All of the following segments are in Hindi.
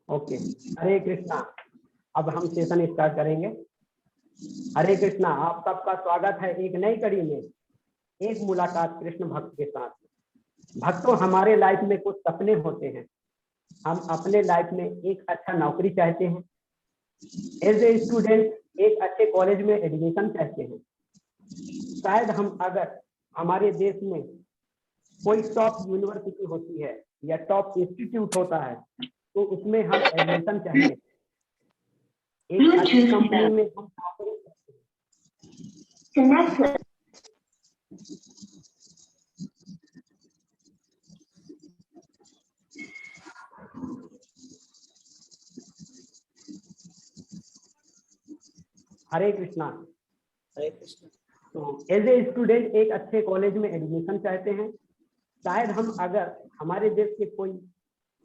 ओके, हरे कृष्णा। अब हम सेशन स्टार्ट करेंगे। हरे कृष्णा, आप सबका स्वागत है एक नई कड़ी में, एक मुलाकात कृष्ण भक्त के साथ। भक्तों, हमारे लाइफ में कुछ सपने होते हैं। हम अपने लाइफ में एक अच्छा नौकरी चाहते हैं, एज ए स्टूडेंट एक अच्छे कॉलेज में एडमिशन चाहते हैं। शायद हम अगर हमारे देश में कोई टॉप यूनिवर्सिटी होती है या टॉप इंस्टीट्यूट होता है तो उसमें हम एडमिशन चाहिए। एक अच्छी कंपनी में हम नौकरी करते हैं। हरे कृष्णा। हरे कृष्ण। तो एज ए स्टूडेंट एक अच्छे कॉलेज में एडमिशन चाहते हैं। शायद हम अगर हमारे देश के कोई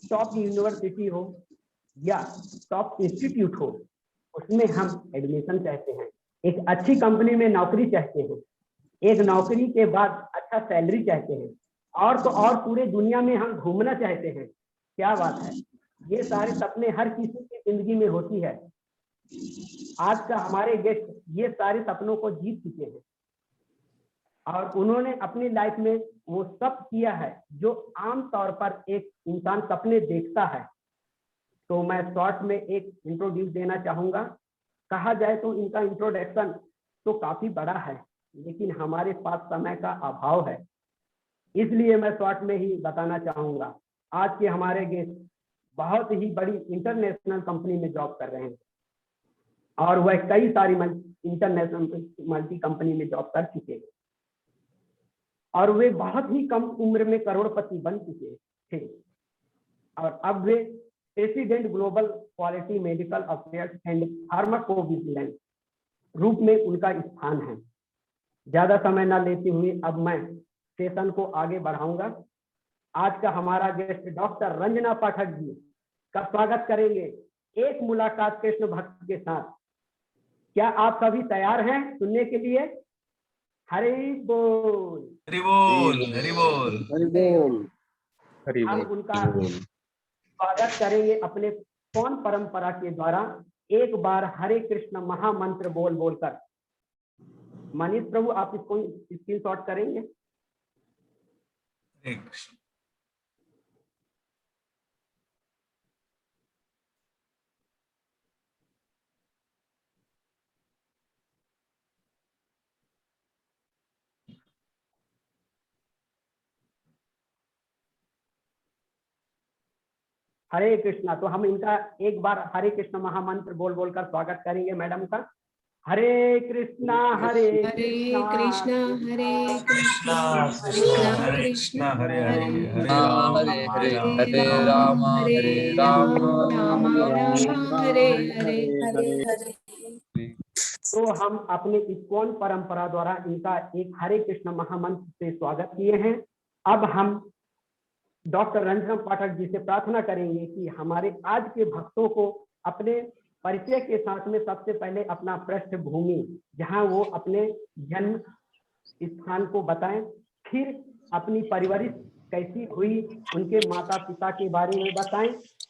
टॉप यूनिवर्सिटी हो या टॉप इंस्टीट्यूट हो उसमें हम एडमिशन चाहते हैं। एक अच्छी कंपनी में नौकरी चाहते हैं। एक नौकरी के बाद अच्छा सैलरी चाहते हैं और तो और पूरे दुनिया में हम घूमना चाहते हैं। क्या बात है, ये सारे सपने हर किसी की जिंदगी में होती है। आज का हमारे गेस्ट ये सारे सपनों को जीत चुके हैं और उन्होंने अपनी लाइफ में वो सब किया है जो आम तौर पर एक इंसान सपने देखता है। तो मैं शॉर्ट में एक इंट्रोड्यूस देना चाहूंगा। कहा जाए तो इनका इंट्रोडक्शन तो काफी बड़ा है, लेकिन हमारे पास समय का अभाव है, इसलिए मैं शॉर्ट में ही बताना चाहूंगा। आज के हमारे गेस्ट बहुत ही बड़ी इंटरनेशनल कंपनी में जॉब कर रहे हैं और वह कई सारी इंटरनेशनल मल्टी कंपनी में जॉब कर चुके हैं और वे बहुत ही कम उम्र में करोड़पति बन चुके थे और अब वे president global quality medical affairs and pharmacovigilance रूप में उनका स्थान है। ज्यादा समय न लेते हुए अब मैं सेशन को आगे बढ़ाऊंगा। आज का हमारा गेस्ट डॉक्टर रंजना पाठक जी का स्वागत करेंगे एक मुलाकात कृष्ण भक्त के साथ। क्या आप सभी तैयार हैं सुनने के लिए? हरि बोल। हरि बोल। हरि बोल। हरि बोल। हम उनका स्वागत करेंगे अपने कौन परंपरा के द्वारा एक बार हरे कृष्ण महामंत्र बोल बोलकर। मनीष प्रभु, आप इसको स्क्रीनशॉट करेंगे? हरे कृष्ण। हरे कृष्णा। तो हम इनका एक बार हरे कृष्ण महामंत्र बोल बोलकर स्वागत करेंगे मैडम का। हरे कृष्णा हरे हरे कृष्णा हरे कृष्णा कृष्णा कृष्णा हरे कृष्णा हरे, हरे हरे हरे राम, हरे हरे राम राम, हरे राम राम राम हरे हरे। तो हम अपने इस्कॉन परंपरा द्वारा इनका एक हरे कृष्ण महामंत्र से स्वागत किए हैं। अब हम डॉक्टर रंजना पाठक जी से प्रार्थना करेंगे कि हमारे आज के भक्तों को अपने परिचय के साथ में सबसे पहले अपना पृष्ठभूमि जहां वो अपने जन्म स्थान को बताएं, फिर अपनी परवरिश कैसी हुई, उनके माता पिता के बारे में बताएं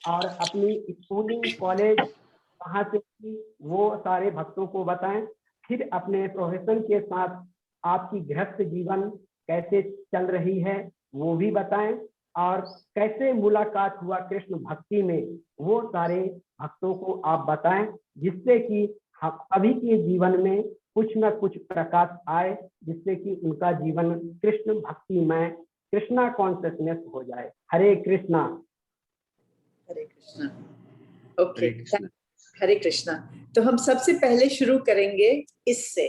और अपनी स्कूलिंग कॉलेज कहाँ से की वो सारे भक्तों को बताएं। फिर अपने प्रोफेशन के साथ आपकी गृहस्थ जीवन कैसे चल रही है वो भी बताएं और कैसे मुलाकात हुआ कृष्ण भक्ति में वो सारे भक्तों को आप बताएं, जिससे कि हम सभी के जीवन में कुछ न कुछ प्रकाश आए, जिससे कि उनका जीवन कृष्ण भक्ति में कृष्णा कॉन्शियसनेस हो जाए। हरे कृष्णा। हरे कृष्णा। ओके, हरे कृष्णा। तो हम सबसे पहले शुरू करेंगे इससे।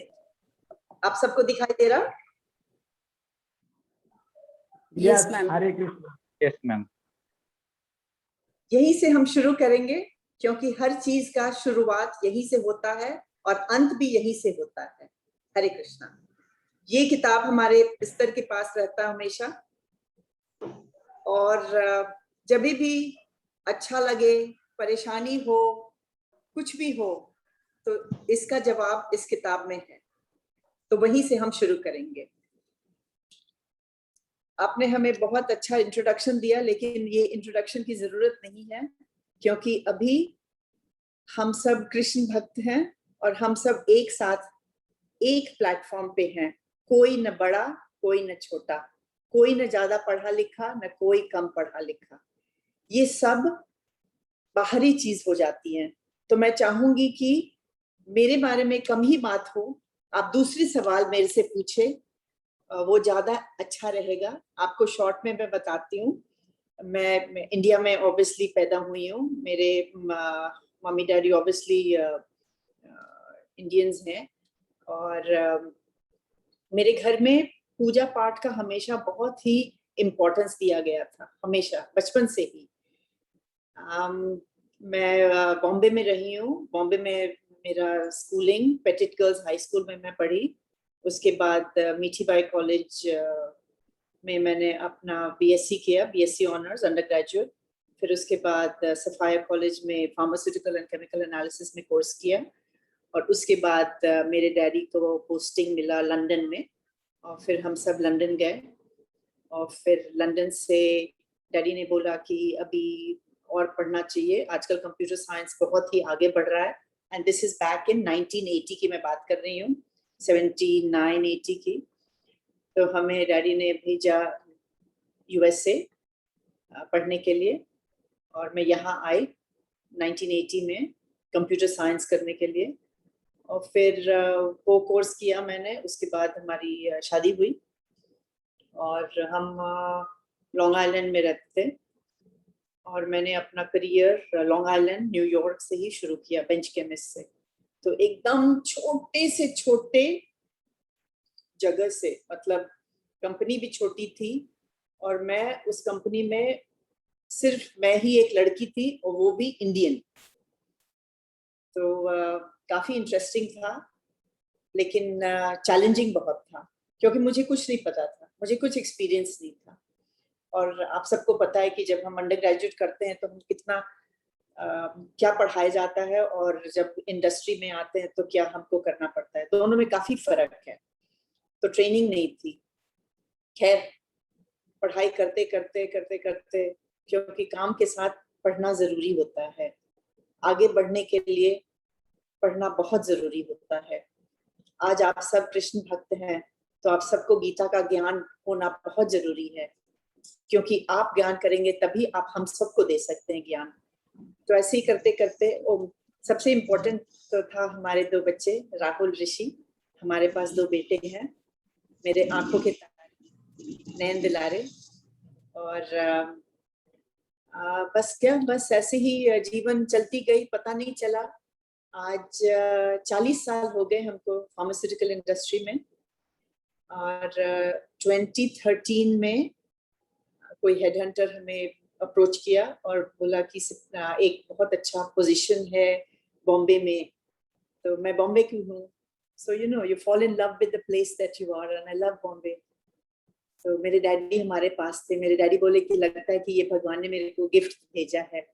आप सबको दिखाई दे रहा? Yes ma'am. Hare Krishna. Yes ma'am. यहीं से हम शुरू करेंगे क्योंकि हर चीज का शुरुआत यहीं से होता है और अंत भी यहीं से होता है। हरे कृष्णा। ये किताब हमारे बिस्तर के पास रहता है हमेशा और जब भी अच्छा लगे, परेशानी हो, कुछ भी हो तो इसका जवाब इस किताब में है। तो वहीं से हम शुरू करेंगे। आपने हमें बहुत अच्छा इंट्रोडक्शन दिया, लेकिन ये इंट्रोडक्शन की जरूरत नहीं है, क्योंकि अभी हम सब कृष्ण भक्त हैं और हम सब एक साथ एक प्लेटफॉर्म पे हैं। कोई न बड़ा, कोई न छोटा, कोई न ज्यादा पढ़ा लिखा, न कोई कम पढ़ा लिखा। ये सब बाहरी चीज हो जाती है। तो मैं चाहूंगी कि मेरे बारे में कम ही बात हो, आप दूसरी सवाल मेरे से पूछे, वो ज्यादा अच्छा रहेगा। आपको शॉर्ट में मैं बताती हूँ। मैं इंडिया में ऑब्वियसली पैदा हुई हूँ। मेरे मम्मी डैडी ऑब्वियसली इंडियंस हैं, और मेरे घर में पूजा पाठ का हमेशा बहुत ही इम्पोर्टेंस दिया गया था, हमेशा बचपन से ही। मैं बॉम्बे में रही हूँ। बॉम्बे में मेरा schooling petit girls high school में मैं पढ़ी। उसके बाद मीठीबाई कॉलेज में मैंने अपना बीएससी किया, बीएससी ऑनर्स अंडर ग्रेजुएट। फिर उसके बाद सफाया कॉलेज में फार्मास्यूटिकल एंड केमिकल एनालिसिस में कोर्स किया, और उसके बाद मेरे डैडी को पोस्टिंग मिला लंदन में, और फिर हम सब लंदन गए। और फिर लंदन से डैडी ने बोला कि अभी और पढ़ना चाहिए, आजकल कंप्यूटर साइंस बहुत ही आगे बढ़ रहा है। And this is back in 1980 की मैं बात कर रही हूँ, 79-80 की। तो हमें डैडी ने भेजा यूएसए पढ़ने के लिए, और मैं यहाँ आई 1980 में कंप्यूटर साइंस करने के लिए। और फिर वो कोर्स किया मैंने। उसके बाद हमारी शादी हुई, और हम लॉन्ग आइलैंड में रहते थे, और मैंने अपना करियर लॉन्ग आइलैंड न्यूयॉर्क से ही शुरू किया, बेंच केमिस्ट से। तो एकदम छोटे से छोटे जगह से, मतलब कंपनी भी छोटी थी, और मैं उस कंपनी में सिर्फ मैं ही एक लड़की थी, और वो भी इंडियन। तो काफी इंटरेस्टिंग था, लेकिन चैलेंजिंग बहुत था, क्योंकि मुझे कुछ नहीं पता था, मुझे कुछ एक्सपीरियंस नहीं था। और आप सबको पता है कि जब हम अंडर ग्रेजुएट करते हैं तो हम कितना क्या पढ़ाया जाता है, और जब इंडस्ट्री में आते हैं तो क्या हमको करना पड़ता है, दोनों में काफी फर्क है। तो ट्रेनिंग नहीं थी। खैर, पढ़ाई करते करते करते करते, क्योंकि काम के साथ पढ़ना जरूरी होता है, आगे बढ़ने के लिए पढ़ना बहुत जरूरी होता है। आज आप सब कृष्ण भक्त हैं, तो आप सबको गीता का ज्ञान होना बहुत जरूरी है, क्योंकि आप ज्ञान करेंगे तभी आप हम सबको दे सकते हैं ज्ञान। तो ऐसे ही करते करते, सबसे इम्पोर्टेंट तो था हमारे 2 बच्चे, राहुल ऋषि। हमारे पास 2 बेटे हैं, मेरे आंखों के तारे, नयन दिलारे। और बस ऐसे ही जीवन चलती गई, पता नहीं चला। आज 40 साल हो गए हमको फार्मास्यूटिकल इंडस्ट्री में। और 2013 में कोई हेडहंटर हमें अप्रोच किया और बोला कि एक बहुत अच्छा पोजीशन है बॉम्बे में। तो मैं बॉम्बे की हूँ, so you know, you fall in love with the place that you are, and I love Bombay. तो मेरे डैडी हमारे पास थे। मेरे डैडी बोले कि लगता है कि ये भगवान ने मेरे को गिफ्ट भेजा है।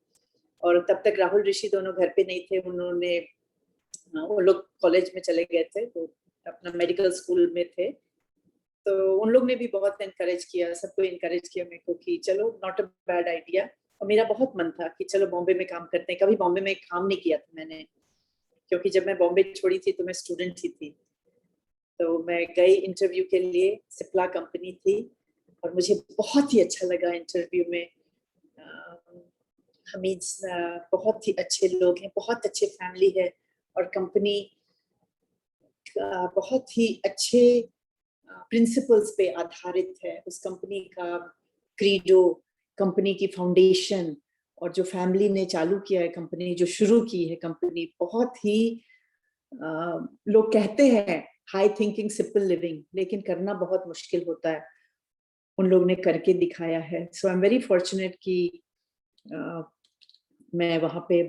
और तब तक राहुल ऋषि दोनों घर पे नहीं थे, उन्होंने वो लोग कॉलेज में चले गए थे, तो अपना मेडिकल स्कूल में थे। तो उन लोग ने भी बहुत एनकरेज किया, सबको एनकरेज किया मेरे को कि चलो, नॉट अ बैड आइडिया। और मेरा बहुत मन था कि चलो बॉम्बे में काम करते हैं। कभी बॉम्बे में काम नहीं किया था मैंने, क्योंकि जब मैं बॉम्बे छोड़ी थी तो मैं स्टूडेंट ही थी। तो मैं गई इंटरव्यू के लिए, सिप्ला कंपनी थी, और मुझे बहुत ही अच्छा लगा इंटरव्यू में। हमीद बहुत ही अच्छे लोग हैं, बहुत अच्छे फैमिली है, और कंपनी बहुत ही अच्छे प्रिंसिपल्स पे आधारित है। उस कंपनी का क्रीडो, कंपनी की फाउंडेशन, और जो फैमिली ने चालू किया है कंपनी, जो शुरू की है कंपनी, बहुत ही लोग कहते हैं हाई थिंकिंग सिंपल लिविंग, लेकिन करना बहुत मुश्किल होता है। उन लोग ने करके दिखाया है। सो आई एम वेरी फॉर्चुनेट कि मैं वहाँ पे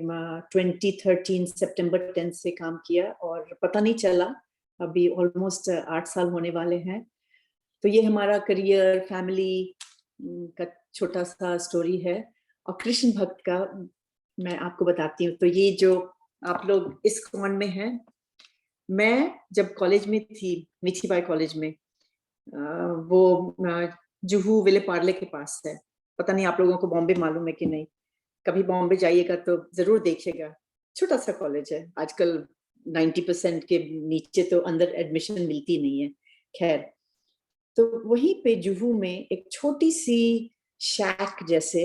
2013 सितंबर 10 से काम किया, और पता नहीं चला, अभी ऑलमोस्ट 8 साल होने वाले हैं। तो ये हमारा करियर, फैमिली का छोटा सा स्टोरी है। और कृष्ण भक्त का मैं आपको बताती हूँ। तो ये जो आप लोग इस कॉन में हैं, मैं जब कॉलेज में थी, मीठीबाई कॉलेज में, वो जुहू विले पार्ले के पास है। पता नहीं आप लोगों को बॉम्बे मालूम है कि नहीं, कभी बॉम्बे जाइएगा तो जरूर देखिएगा। छोटा सा कॉलेज है, आजकल 90% के नीचे तो अंदर एडमिशन मिलती नहीं है। खैर, तो वहीं पे जुहू में एक छोटी सी शैक जैसे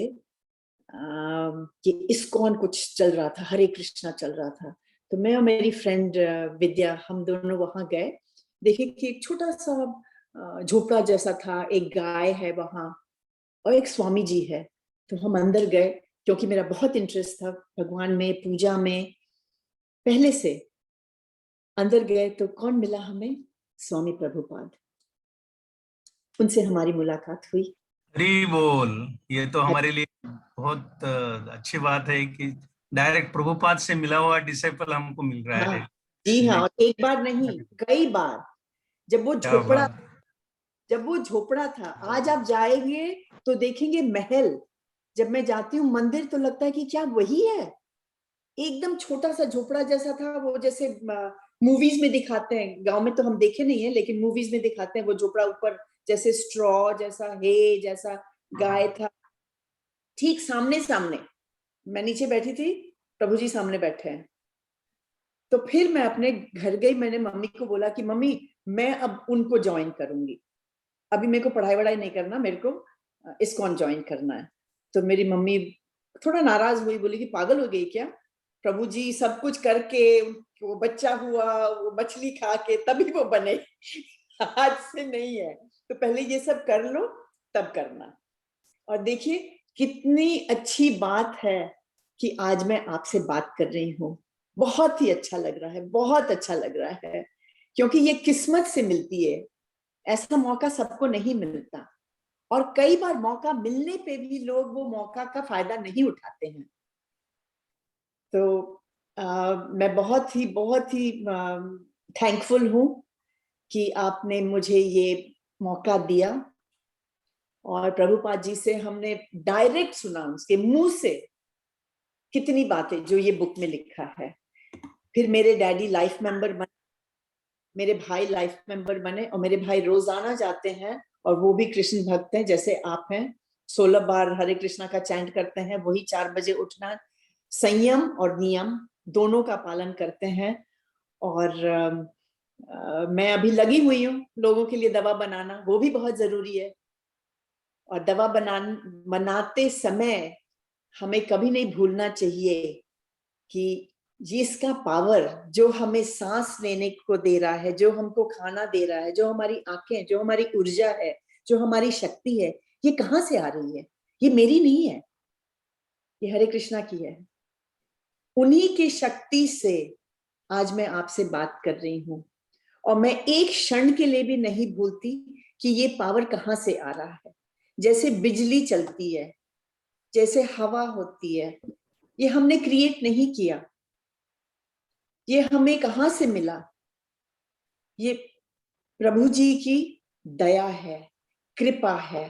ये इस्कॉन कुछ चल रहा था, हरे कृष्णा चल रहा था। तो मैं और मेरी फ्रेंड विद्या, हम दोनों वहां गए। देखिए कि एक छोटा सा झोपड़ा जैसा था, एक गाय है वहां और एक स्वामी जी है। तो हम अंदर गए क्योंकि मेरा बहुत इंटरेस्ट था भगवान में, पूजा में पहले से। अंदर गए तो कौन मिला हमें? स्वामी प्रभुपाद। उनसे हमारी मुलाकात हुई। हरी बोल। ये तो हमारे लिए बहुत अच्छी बात है कि डायरेक्ट प्रभुपाद से मिला हुआ डिसाइपल हमको मिल रहा हाँ है। जी हाँ, और एक बार नहीं कई बार। जब वो क्या झोपड़ा बात। जब वो झोपड़ा था, आज आप जाएंगे तो देखेंगे महल। जब मैं जाती हूँ मंदिर तो लगता है कि क्या वही है। एकदम छोटा सा झोपड़ा जैसा था वो, जैसे मूवीज में दिखाते हैं। गांव में तो हम देखे नहीं है, लेकिन मूवीज में दिखाते हैं वो झोपड़ा ऊपर जैसे स्ट्रॉ जैसा, हे जैसा गाय था। ठीक सामने सामने मैं नीचे बैठी थी, प्रभु जी सामने बैठे हैं। तो फिर मैं अपने घर गई, मैंने मम्मी को बोला कि मम्मी मैं अब उनको ज्वाइन करूंगी, अभी मेरे को पढ़ाई वढ़ाई नहीं करना, मेरे को इस्कॉन ज्वाइन करना है। तो मेरी मम्मी थोड़ा नाराज हुई, बोली कि पागल हो गई क्या? प्रभु जी सब कुछ करके वो बच्चा हुआ, वो मछली खा के तभी वो बने, आज से नहीं है। तो पहले ये सब कर लो तब करना। और देखिए कितनी अच्छी बात है कि आज मैं आपसे बात कर रही हूँ। बहुत ही अच्छा लग रहा है, बहुत अच्छा लग रहा है, क्योंकि ये किस्मत से मिलती है। ऐसा मौका सबको नहीं मिलता, और कई बार मौका मिलने पे भी लोग वो मौका का फायदा नहीं उठाते हैं। तो मैं बहुत ही थैंकफुल हूँ कि आपने मुझे ये मौका दिया। और प्रभुपाद जी से हमने डायरेक्ट सुना, उसके मुंह से कितनी बातें जो ये बुक में लिखा है। फिर मेरे डैडी लाइफ मेंबर बने, मेरे भाई लाइफ मेंबर बने, और मेरे भाई रोजाना जाते हैं और वो भी कृष्ण भक्त हैं जैसे आप हैं। 16 बार हरे कृष्णा का चैंट करते हैं, वही 4 बजे उठना, संयम और नियम दोनों का पालन करते हैं। और मैं अभी लगी हुई हूँ लोगों के लिए दवा बनाना, वो भी बहुत जरूरी है। और दवा बनाते समय हमें कभी नहीं भूलना चाहिए कि जिसका पावर जो हमें सांस लेने को दे रहा है, जो हमको खाना दे रहा है, जो हमारी आंखें, जो हमारी ऊर्जा है, जो हमारी शक्ति है, ये कहाँ से आ रही है? ये मेरी नहीं है, ये हरे कृष्णा की है। उन्हीं की शक्ति से आज मैं आपसे बात कर रही हूँ। और मैं एक क्षण के लिए भी नहीं भूलती कि ये पावर कहाँ से आ रहा है। जैसे बिजली चलती है, जैसे हवा होती है, ये हमने क्रिएट नहीं किया, ये हमें कहाँ से मिला? ये प्रभु जी की दया है, कृपा है।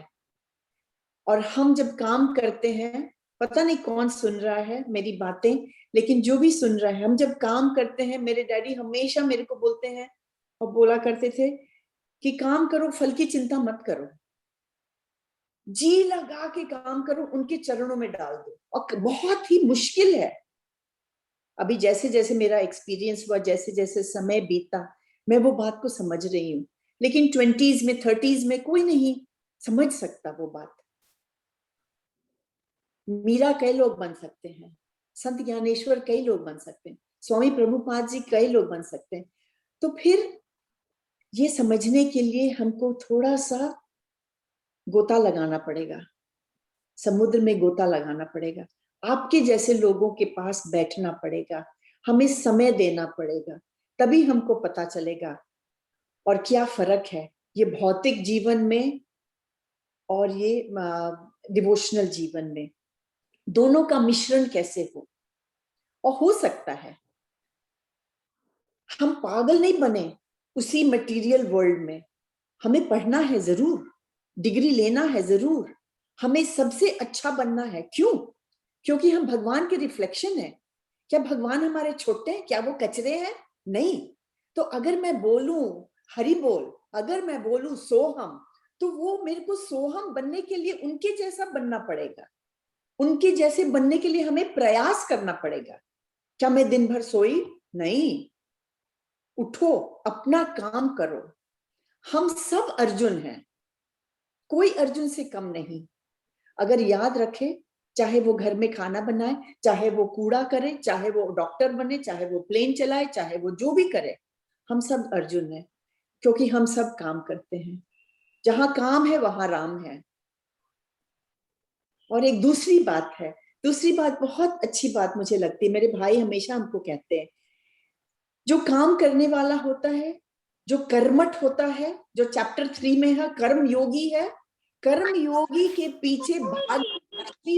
और हम जब काम करते हैं, पता नहीं कौन सुन रहा है मेरी बातें, लेकिन जो भी सुन रहा है, हम जब काम करते हैं, मेरे डैडी हमेशा मेरे को बोलते हैं और बोला करते थे कि काम करो, फल की चिंता मत करो, जी लगा के काम करो, उनके चरणों में डाल दो। और बहुत ही मुश्किल है। अभी जैसे जैसे मेरा एक्सपीरियंस हुआ, जैसे जैसे समय बीता, मैं वो बात को समझ रही हूँ। लेकिन 20s में, 30s में कोई नहीं समझ सकता वो बात। मीरा कई लोग बन सकते हैं, संत ज्ञानेश्वर कई लोग बन सकते हैं, स्वामी प्रभुपाद जी कई लोग बन सकते हैं। तो फिर ये समझने के लिए हमको थोड़ा सा गोता लगाना पड़ेगा, समुद्र में गोता लगाना पड़ेगा, आपके जैसे लोगों के पास बैठना पड़ेगा, हमें समय देना पड़ेगा, तभी हमको पता चलेगा और क्या फर्क है ये भौतिक जीवन में और ये डिवोशनल जीवन में। दोनों का मिश्रण कैसे हो। और हो सकता है, हम पागल नहीं बने उसी मटेरियल वर्ल्ड में। हमें पढ़ना है जरूर, डिग्री लेना है जरूर, हमें सबसे अच्छा बनना है। क्यों? क्योंकि हम भगवान के रिफ्लेक्शन है। क्या भगवान हमारे छोटे हैं? क्या वो कचरे हैं? नहीं। तो अगर मैं बोलूं हरि बोल, अगर मैं बोलूं सोहम, तो वो मेरे को सोहम बनने के लिए उनके जैसा बनना पड़ेगा, उनके जैसे बनने के लिए हमें प्रयास करना पड़ेगा। क्या मैं दिन भर सोई? नहीं, उठो, अपना काम करो। हम सब अर्जुन हैं, कोई अर्जुन से कम नहीं। अगर याद रखे, चाहे वो घर में खाना बनाए, चाहे वो कूड़ा करे, चाहे वो डॉक्टर बने, चाहे वो प्लेन चलाए, चाहे वो जो भी करे, हम सब अर्जुन हैं, क्योंकि हम सब काम करते हैं। जहां काम है वहां राम है। और एक दूसरी बात है, दूसरी बात बहुत अच्छी बात मुझे लगती है, मेरे भाई हमेशा हमको कहते हैं, जो काम करने वाला होता है, जो कर्मठ होता है, जो चैप्टर 3 में है, कर्म योगी है, कर्म योगी के पीछे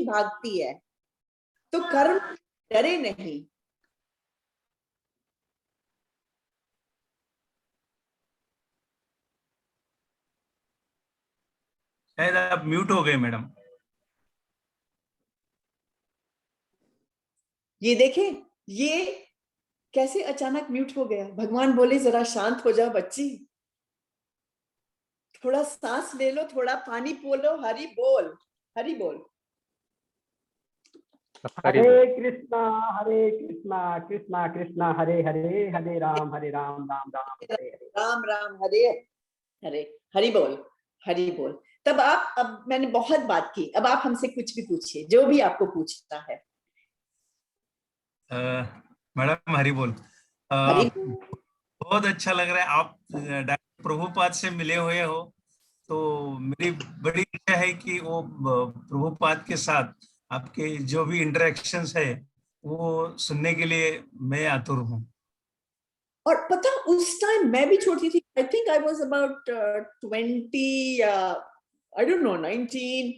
भागती है। तो कर्म डरे नहीं। शायद आप म्यूट हो गए मैडम। ये देखें, ये कैसे अचानक म्यूट हो गया। भगवान बोले जरा शांत हो जाओ बच्ची, थोड़ा सांस ले लो, थोड़ा पानी पी लो, हरि बोल, हरि बोल। हरे कृष्णा कृष्णा कृष्णा हरे हरे, हरे राम हरे राम राम राम हरे हरे। राम राम हरे हरे, हरि बोल, हरि बोल। तब आप, अब मैंने बहुत बात की, अब आप हमसे कुछ भी पूछिए, जो भी आपको पूछना है। मैडम हरि बोल। हरि बहुत अच्छा लग रहा है, आप डायरेक्ट प्रभुपाद से मिले हुए हो, तो मेरी बड़ी इच्छा है कि वो प्रभुपाद के साथ आपके जो भी इंटरेक्शंस है वो सुनने के लिए मैं आतुर हूँ। और पता, उस टाइम मैं भी छोटी थी, I think I was about 20, I don't know 19।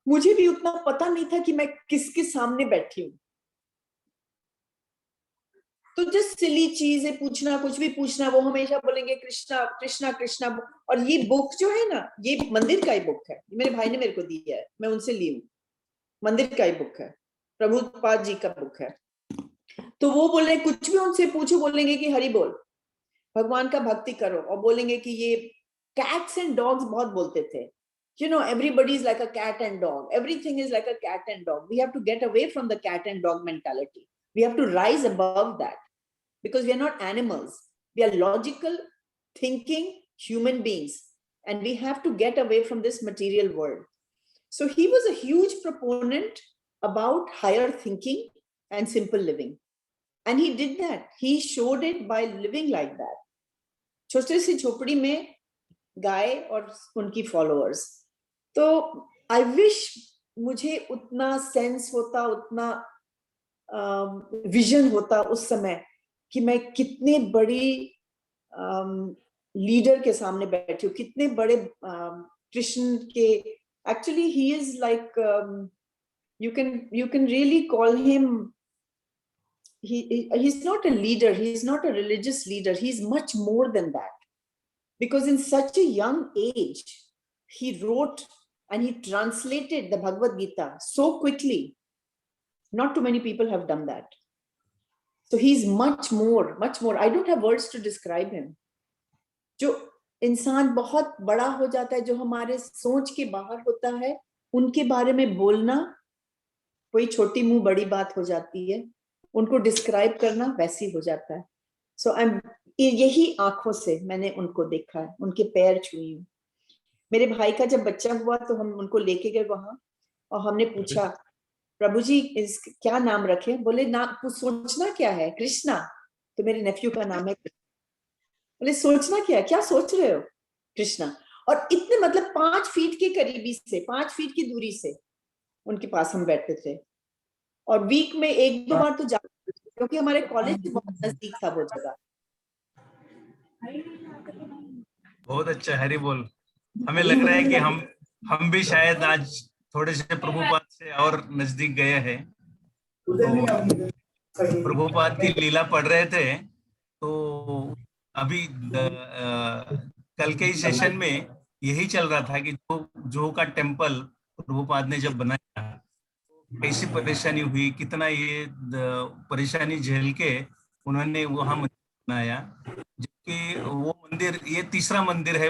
मुझे भी उतना पता नहीं था कि मैं किसके सामने बैठी हूँ। तो जस्ट सिली चीजें पूछना, कुछ भी पूछना, वो हमेशा बोलेंगे कृष्णा कृष्णा कृष्णा। और ये बुक जो है ना, ये मंदिर का ही बुक है, मेरे भाई ने मेरे को दी है, मैं उनसे ली हूँ। मंदिर का ही बुक है, प्रभुपाद जी का बुक है। तो वो बोले, कुछ भी उनसे पूछो, बोलेंगे कि हरि बोल, भगवान का भक्ति करो। और बोलेंगे कि ये कैट्स एंड डॉग्स बहुत बोलते थे, you know, everybody is like a cat and dog, everything is like a cat and dog. We have to get away from the cat and dog mentality. We have to rise above that, because we are not animals, we are logical thinking human beings, and we have to get away from this material world. So he was a huge proponent about higher thinking and simple living, and he did that. He showed it by living like that. छोटे सी झोपड़ी में गाय और उनकी फॉलोअर्स। तो आई विश मुझे उतना सेंस होता, उतना विजन होता उस समय, कि मैं कितने बड़ी लीडर के सामने बैठी हूँ, कितने बड़े कृष्ण के। Actually he is like, you can really call him, he's not a leader, he's not a religious leader, he's much more than that. Because in such a young age, he wrote and he translated the Bhagavad Gita so quickly. Not too many people have done that. So he's much more, much more. I don't have words to describe him. जो इंसान बहुत बड़ा हो जाता है, जो हमारे सोच के बाहर होता है, उनके बारे में बोलना कोई छोटी मुंह बड़ी बात हो जाती है, उनको डिस्क्राइब करना वैसी हो जाता है। सो आई एम, यही आंखों से मैंने उनको देखा है, उनके पैर छुई हूँ। मेरे भाई का जब बच्चा हुआ तो हम उनको लेके गए वहां, और हमने पूछा, प्रभु जी इस क्या नाम रखे? बोले नाम सोचना क्या है? कृष्णा। तो मेरे नेफ्यू का नाम है। बोले सोचना क्या है? क्या सोच रहे हो? कृष्णा। और इतने, मतलब 5 फीट के करीबी से, 5 फीट की दूरी से उनके पास हम बैठते थे, और वीक में 1-2 बार तो जाते थे, क्योंकि हमारे कॉलेज से बहुत नजदीक था वो जगह। बहुत अच्छा, हरि बोल। हमें लग रहा है कि हम भी शायद आज थोड़े से प्रभुपाद से और नजदीक गए हैं। तो प्रभुपाद की लीला पढ़ रहे थे, तो अभी कल के ही सेशन में यही चल रहा था कि जो का टेम्पल प्रभुपाद ने जब बनाया, कैसी परेशानी हुई, कितना ये परेशानी झेल के उन्होंने वहां मंदिर बनाया। जबकि वो मंदिर, ये तीसरा मंदिर है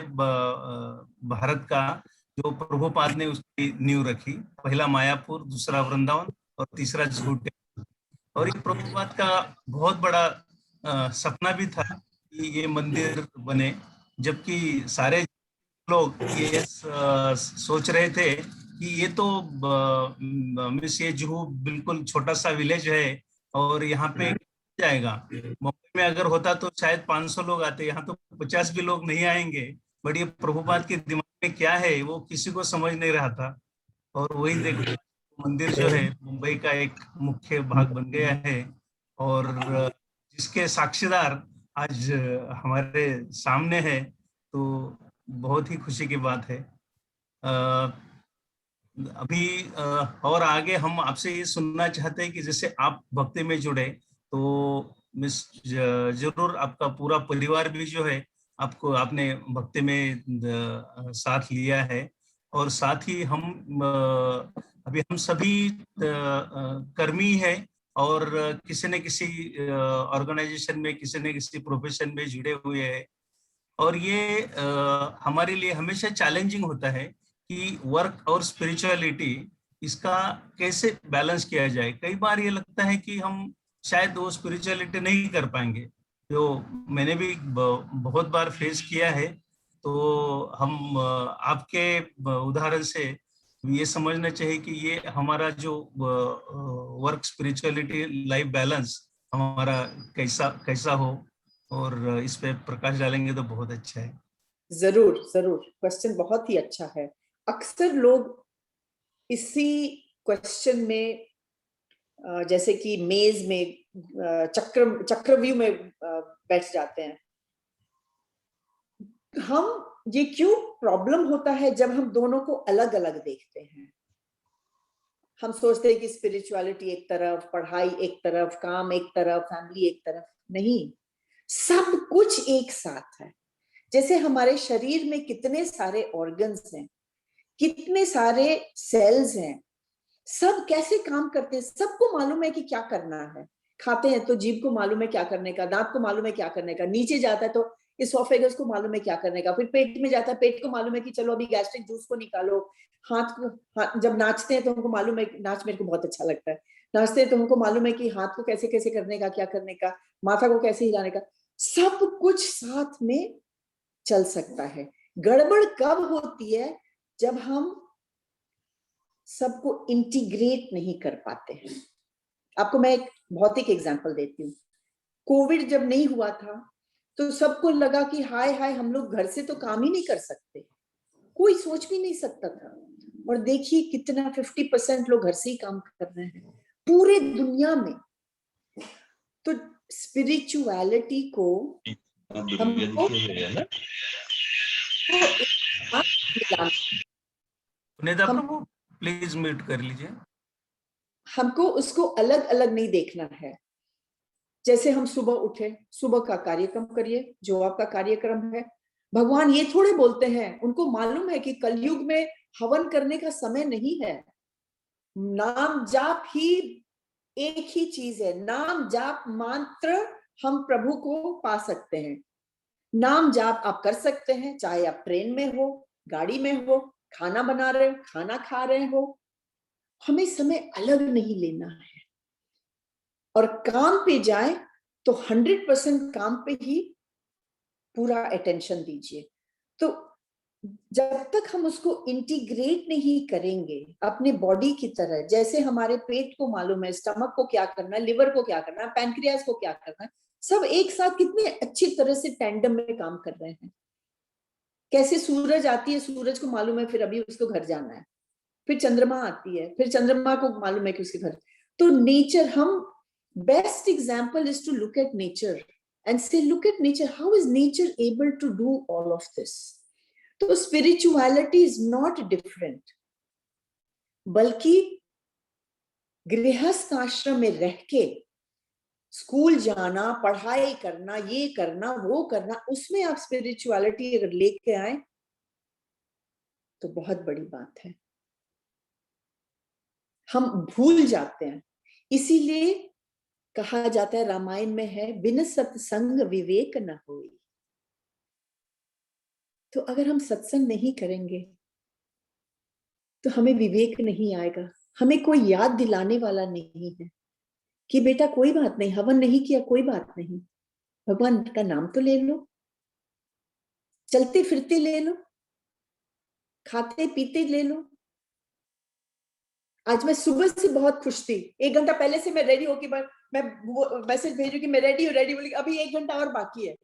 भारत का जो प्रभुपाद ने उसकी नींव रखी। पहला मायापुर, दूसरा वृंदावन और तीसरा झूठे। और ये प्रभुपाद का बहुत बड़ा सपना भी था कि ये मंदिर बने, जबकि सारे लोग ये सोच रहे थे कि ये तो मिस ये जुहू बिल्कुल छोटा सा विलेज है और यहाँ पे जाएगा। मुंबई में अगर होता तो शायद 500 लोग आते, यहाँ तो 50 भी लोग नहीं आएंगे। बट ये प्रभुपाद के दिमाग में क्या है वो किसी को समझ नहीं रहा था। और वही देखो, मंदिर जो है मुंबई का एक मुख्य भाग बन गया है और जिसके साक्षीदार आज हमारे सामने है, तो बहुत ही खुशी की बात है। अभी और आगे हम आपसे ये सुनना चाहते हैं कि जैसे आप भक्ति में जुड़े तो मिस जरूर आपका पूरा परिवार भी जो है आपको आपने भक्ति में साथ लिया है। और साथ ही हम अभी हम सभी कर्मी हैं और किसी न किसी ऑर्गेनाइजेशन में, किसी न किसी प्रोफेशन में जुड़े हुए हैं। और ये हमारे लिए हमेशा चैलेंजिंग होता है कि वर्क और स्पिरिचुअलिटी इसका कैसे बैलेंस किया जाए। कई बार ये लगता है कि हम शायद वो स्पिरिचुअलिटी नहीं कर पाएंगे, जो मैंने भी बहुत बार फेस किया है। तो हम आपके उदाहरण से ये समझना चाहिए कि ये हमारा जो वर्क स्पिरिचुअलिटी लाइफ बैलेंस हमारा कैसा कैसा हो, और इस पे प्रकाश डालेंगे तो बहुत अच्छा है। जरूर जरूर, क्वेश्चन बहुत ही अच्छा है। अक्सर लोग इसी क्वेश्चन में जैसे कि मेज में चक्रव्यूह में बैठ जाते हैं। हम ये क्यों प्रॉब्लम होता है जब हम दोनों को अलग अलग देखते हैं। हम सोचते हैं कि स्पिरिचुअलिटी एक तरफ, पढ़ाई एक तरफ, काम एक तरफ, फैमिली एक तरफ। नहीं, सब कुछ एक साथ है। जैसे हमारे शरीर में कितने सारे ऑर्गन्स हैं, कितने सारे सेल्स हैं, सब कैसे काम करते हैं, सबको मालूम है कि क्या करना है। खाते हैं तो जीभ को मालूम है क्या करने का, दांत को मालूम है क्या करने का, नीचे जाता है तो इसोफेगस को मालूम है क्या करने का, फिर पेट में जाता है, पेट को मालूम है कि चलो अभी गैस्ट्रिक जूस को निकालो। जब नाचते हैं तो हमको मालूम है, नाच मेरे को बहुत अच्छा लगता है, नाचते हैं तो हमको मालूम है कि हाथ को कैसे कैसे करने का, क्या करने का, माथा को कैसे हिलाने का। सब कुछ साथ में चल सकता है। गड़बड़ कब होती है? जब हम सबको इंटीग्रेट नहीं कर पाते हैं। आपको मैं एक भौतिक एग्जांपल देती हूँ। कोविड जब नहीं हुआ था तो सबको लगा कि हाय हाय हम लोग घर से तो काम ही नहीं कर सकते, कोई सोच भी नहीं सकता था। और देखिए कितना 50% लोग घर से ही काम कर रहे हैं पूरे दुनिया में। तो स्पिरिचुअलिटी को हमको प्रभु प्लीज म्यूट कर लीजिए। हमको उसको अलग अलग नहीं देखना है। जैसे हम सुबह उठे, सुबह का कार्यक्रम करिए, जो आपका कार्यक्रम है। भगवान ये थोड़े बोलते हैं, उनको मालूम है कि कलयुग में हवन करने का समय नहीं है। नाम जाप ही एक ही चीज है। नाम जाप मात्र हम प्रभु को पा सकते हैं। नाम जाप आप कर सकते हैं चाहे आप ट्रेन में हो, गाड़ी में हो, खाना बना रहे हो, खाना खा रहे हो। हमें समय अलग नहीं लेना है। और काम पे जाए तो 100% काम पे ही पूरा अटेंशन दीजिए। तो जब तक हम उसको इंटीग्रेट नहीं करेंगे अपने बॉडी की तरह, जैसे हमारे पेट को मालूम है स्टमक को क्या करना है, लिवर को क्या करना है, पैनक्रियास को क्या करना है, सब एक साथ कितने अच्छी तरह से टैंडम में काम कर रहे हैं। कैसे सूरज आती है, सूरज को मालूम है फिर अभी उसको घर जाना है, फिर चंद्रमा आती है, फिर चंद्रमा को मालूम है कि उसके घर। तो नेचर, हम best example is to look at nature and say, look at nature, how is nature able to do all of this? So spirituality is not different, बल्कि गृहस्थ आश्रम में रह के स्कूल जाना, पढ़ाई करना, ये करना, वो करना, उसमें आप स्पिरिचुअलिटी अगर लेके आए तो बहुत बड़ी बात है। हम भूल जाते हैं, इसीलिए कहा जाता है, रामायण में है, बिन सत्संग विवेक न होई। तो अगर हम सत्संग नहीं करेंगे तो हमें विवेक नहीं आएगा, हमें कोई याद दिलाने वाला नहीं है कि बेटा कोई बात नहीं, हवन नहीं किया कोई बात नहीं, भगवान का नाम तो ले लो, चलते फिरते ले लो, खाते पीते ले लो। आज मैं सुबह से बहुत खुश थी, 1 घंटा पहले से मैं रेडी होके मैं मैसेज भेजू कि मैं रेडी हूँ, रेडी, बोली अभी 1 घंटा और बाकी है।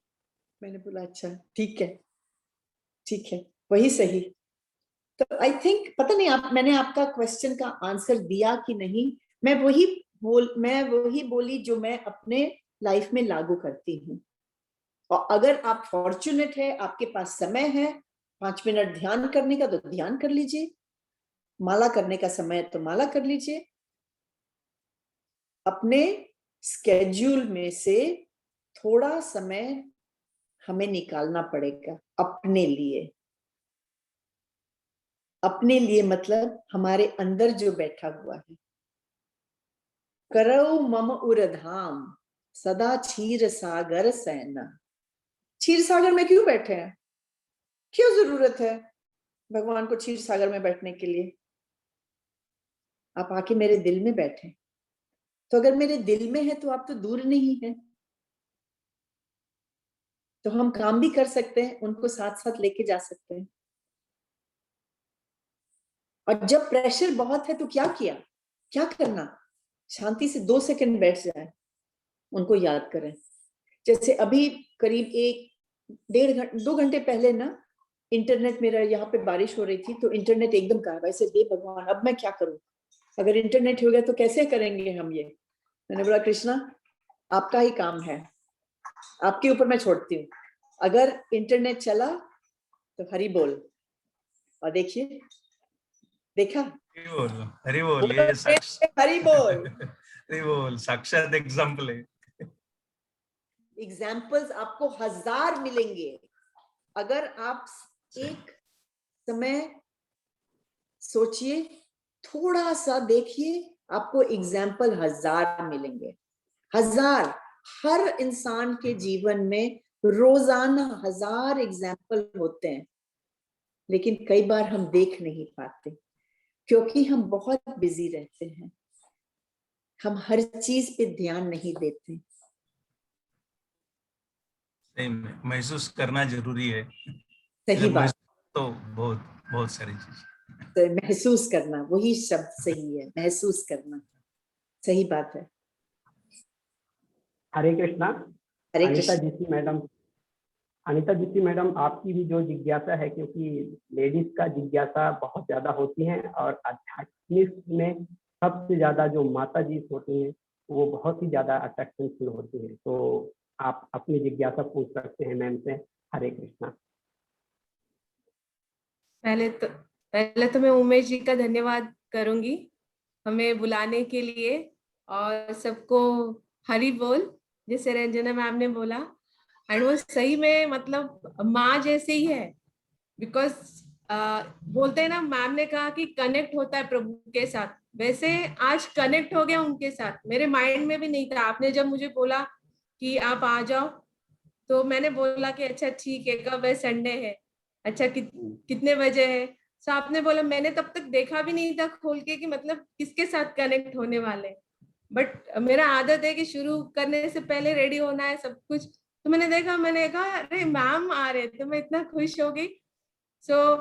मैंने बोला अच्छा ठीक है, वही सही। तो आई थिंक, पता नहीं मैंने आपका क्वेश्चन का आंसर दिया कि नहीं। मैं वही बोली जो मैं अपने लाइफ में लागू करती हूँ। और अगर आप फॉर्चुनेट है, आपके पास समय है 5 मिनट ध्यान करने का, तो ध्यान कर लीजिए। माला करने का समय है तो माला कर लीजिए। अपने स्केड्यूल में से थोड़ा समय हमें निकालना पड़ेगा अपने लिए। अपने लिए मतलब हमारे अंदर जो बैठा हुआ है। करौ मम उरधाम सदा क्षीर सागर सैना। क्षीर सागर में क्यों बैठे हैं? क्यों जरूरत है भगवान को क्षीर सागर में बैठने के लिए? आप आके मेरे दिल में बैठे। तो अगर मेरे दिल में है तो आप तो दूर नहीं है, तो हम काम भी कर सकते हैं, उनको साथ साथ लेके जा सकते हैं। और जब प्रेशर बहुत है तो क्या करना? शांति से 2 सेकंड बैठ जाए, उनको याद करें। जैसे अभी करीब 2 घंटे पहले ना इंटरनेट, मेरा यहाँ पे बारिश हो रही थी तो इंटरनेट एकदम गायब। ऐसे दे भगवान, अब मैं क्या करूं? अगर इंटरनेट हो गया तो कैसे करेंगे हम ये? मैंने बोला कृष्णा आपका ही काम है, आपके ऊपर मैं छोड़ती हूँ। अगर इंटरनेट चला तो हरि बोल। और देखिए, देखा, हरि बोल, ये हरि बोल। हरि बोल साक्षात एग्जाम्पल है। एग्जाम्पल्स आपको 1000 मिलेंगे अगर आप एक समय सोचिए, थोड़ा सा देखिए, आपको एग्जाम्पल 1000 मिलेंगे। 1000। हर इंसान के जीवन में रोजाना 1000 एग्जाम्पल होते हैं, लेकिन कई बार हम देख नहीं पाते क्योंकि हम बहुत बिजी रहते हैं। हम हर चीज पे ध्यान नहीं देते। महसूस करना जरूरी है। सही बात। तो बहुत बहुत सारी चीज तो महसूस करना, वही शब्द सही है, महसूस करना। सही बात है। हरे कृष्णा। हरे अनीता कृष्ण। जी की मैडम, आपकी भी जो जिज्ञासा है, क्योंकि लेडीज का जिज्ञासा बहुत ज्यादा होती है और आध्यात्मिक में सबसे ज्यादा जो माता जी होती हैं वो बहुत ही ज्यादा अट्रैक्शन फील होती है। तो आप अपनी जिज्ञासा पूछ सकते हैं मैम से। हरे कृष्णा। पहले तो मैं उमेश जी का धन्यवाद करूंगी हमें बुलाने के लिए, और सबको हरि बोल, जैसे रंजना मैम ने बोला। एंड वो सही में मतलब माँ जैसे ही है, बिकॉज बोलते हैं ना, मैम ने कहा कि कनेक्ट होता है प्रभु के साथ, वैसे आज कनेक्ट हो गया उनके साथ। मेरे माइंड में भी नहीं था, आपने जब मुझे बोला कि आप आ जाओ तो मैंने बोला कि अच्छा ठीक है, कब है? संडे है। अच्छा कितने बजे है? सो आपने बोला, मैंने तब तक देखा भी नहीं था खोल के कि मतलब किसके साथ कनेक्ट होने वाले। बट मेरा आदत है कि शुरू करने से पहले रेडी होना है सब कुछ। तो मैंने देखा, मैंने कहा अरे मैम आ रहे, तो मैं इतना खुश हो गई। सो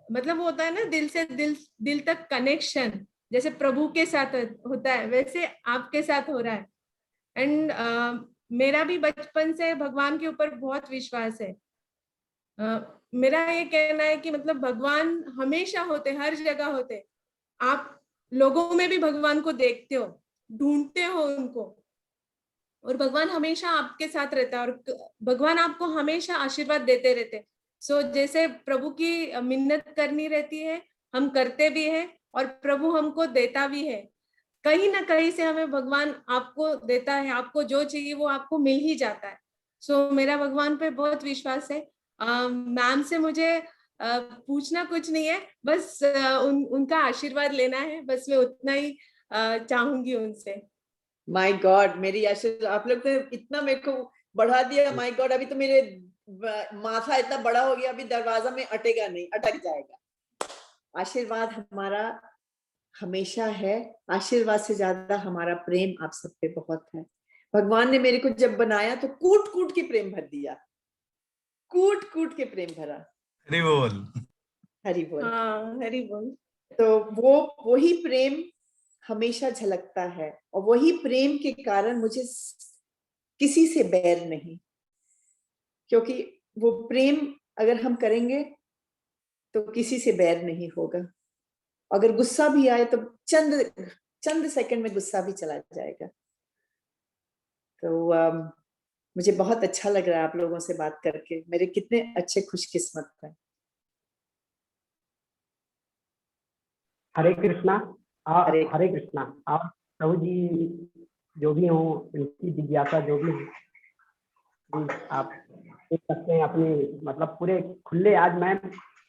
मतलब वो होता है ना, दिल से दिल तक कनेक्शन, जैसे प्रभु के साथ होता है वैसे आपके साथ हो रहा है। एंड मेरा भी बचपन से भगवान के ऊपर बहुत विश्वास है। मेरा ये कहना है कि मतलब भगवान हमेशा होते, हर जगह होते। आप लोगों में भी भगवान को देखते हो, ढूंढते हो उनको, और भगवान हमेशा आपके साथ रहता है, और भगवान आपको हमेशा आशीर्वाद देते रहते। सो जैसे प्रभु की मिन्नत करनी रहती है, हम करते भी है, और प्रभु हमको देता भी है। कहीं ना कहीं से हमें भगवान आपको देता है, आपको जो चाहिए वो आपको मिल ही जाता है। सो मेरा भगवान पे बहुत विश्वास है। मैम से मुझे पूछना कुछ नहीं है, बस उनका आशीर्वाद लेना है, बस मैं उतना ही चाहूंगी उनसे। माय गॉड, मेरी आशीर्वाद आप लोग ने इतना मेरे को बढ़ा दिया। माय गॉड, अभी तो मेरे माथा इतना बड़ा हो गया, अभी दरवाजा में अटेगा नहीं, अटक जाएगा। आशीर्वाद हमारा हमेशा है, आशीर्वाद से ज्यादा हमारा प्रेम आप सब पे बहुत है। भगवान ने मेरे को जब बनाया तो कूट कूट के प्रेम भर दिया, कूट कूट के प्रेम भरा। हरि बोल। हरि बोल। हाँ, हरि बोल। तो वही प्रेम हमेशा झलकता है, और वही प्रेम के कारण मुझे किसी से बैर नहीं, क्योंकि वो प्रेम अगर हम करेंगे तो किसी से बैर नहीं होगा। अगर गुस्सा भी आए तो चंद सेकंड में गुस्सा भी चला जाएगा। तो मुझे बहुत अच्छा लग रहा है आप लोगों से बात करके, मेरे कितने अच्छे खुशकिस्मत हैं। हरे कृष्णा। हरे हरे कृष्णा। आप प्रभु जी जो भी हो, इनकी जिज्ञासा जो भी है, प्लीज आप देख सकते हैं अपनी, मतलब पूरे खुले, आज मैं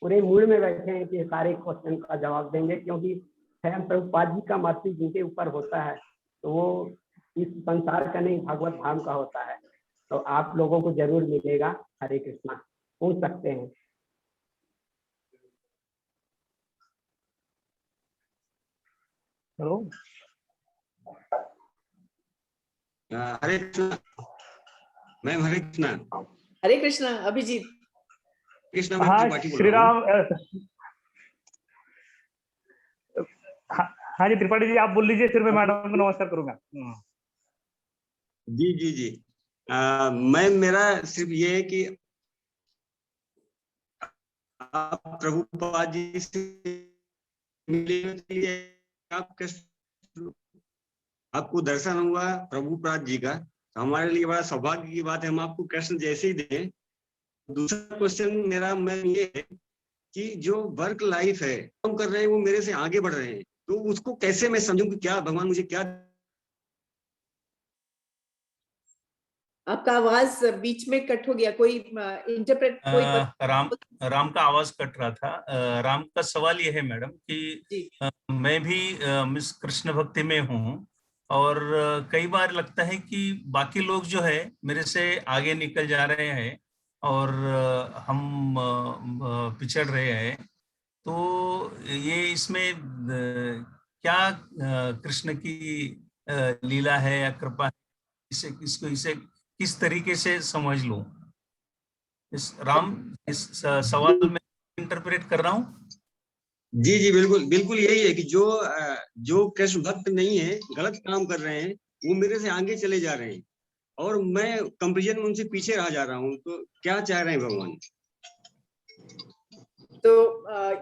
पूरे मूड में बैठे हैं कि सारे क्वेश्चन का जवाब देंगे, क्योंकि स्वयं प्रभुपाद जी का मर्सी जिनके ऊपर होता है तो वो इस संसार का नहीं, भागवत धाम का होता है। तो आप लोगों को जरूर मिलेगा। हरे कृष्णा, पूछ सकते हैं। हेलो, हरे कृष्णा मैम। हरे कृष्णा। हरे कृष्णा अभिजीत। कृष्णा मैम हाँ त्रिपाठी बोल श्री रहा हूँ। राम। हाँ जी त्रिपाठी जी, आप बोल लीजिए, फिर मैं मैडम को नमस्कार करूंगा। जी जी जी। मैम मेरा सिर्फ ये है कि आप प्रभुपाद जी से मिलने के लिए आप आपको दर्शन हुआ प्रभुपाद जी का, तो हमारे लिए बड़ा सौभाग्य की बात है। हम आपको कृष्ण जैसे ही दें। दूसरा क्वेश्चन मेरा मैम ये है कि जो वर्क लाइफ है हम कर रहे हैं, वो मेरे से आगे बढ़ रहे हैं, तो उसको कैसे मैं समझूं कि क्या भगवान मुझे क्या। आपका आवाज बीच में कट हो गया, कोई इंटरप्रेट कोई राम का आवाज कट रहा था। राम का सवाल ये है मैडम कि मैं भी मिस कृष्ण भक्ति में हूँ, और कई बार लगता है कि बाकी लोग जो है मेरे से आगे निकल जा रहे हैं और हम पिछड़ रहे हैं। तो ये इसमें क्या कृष्ण की लीला है या कृपा है, इसे किस तरीके से समझ लूं? इस सवाल में इंटरप्रेट कर रहा हूँ। जी जी बिल्कुल बिल्कुल यही है कि जो कृष्ण भक्त नहीं है, गलत काम कर रहे हैं, वो मेरे से आगे चले जा रहे हैं और मैं कंपैरिजन में उनसे पीछे रह जा रहा हूँ। तो क्या चाह रहे हैं भगवान? तो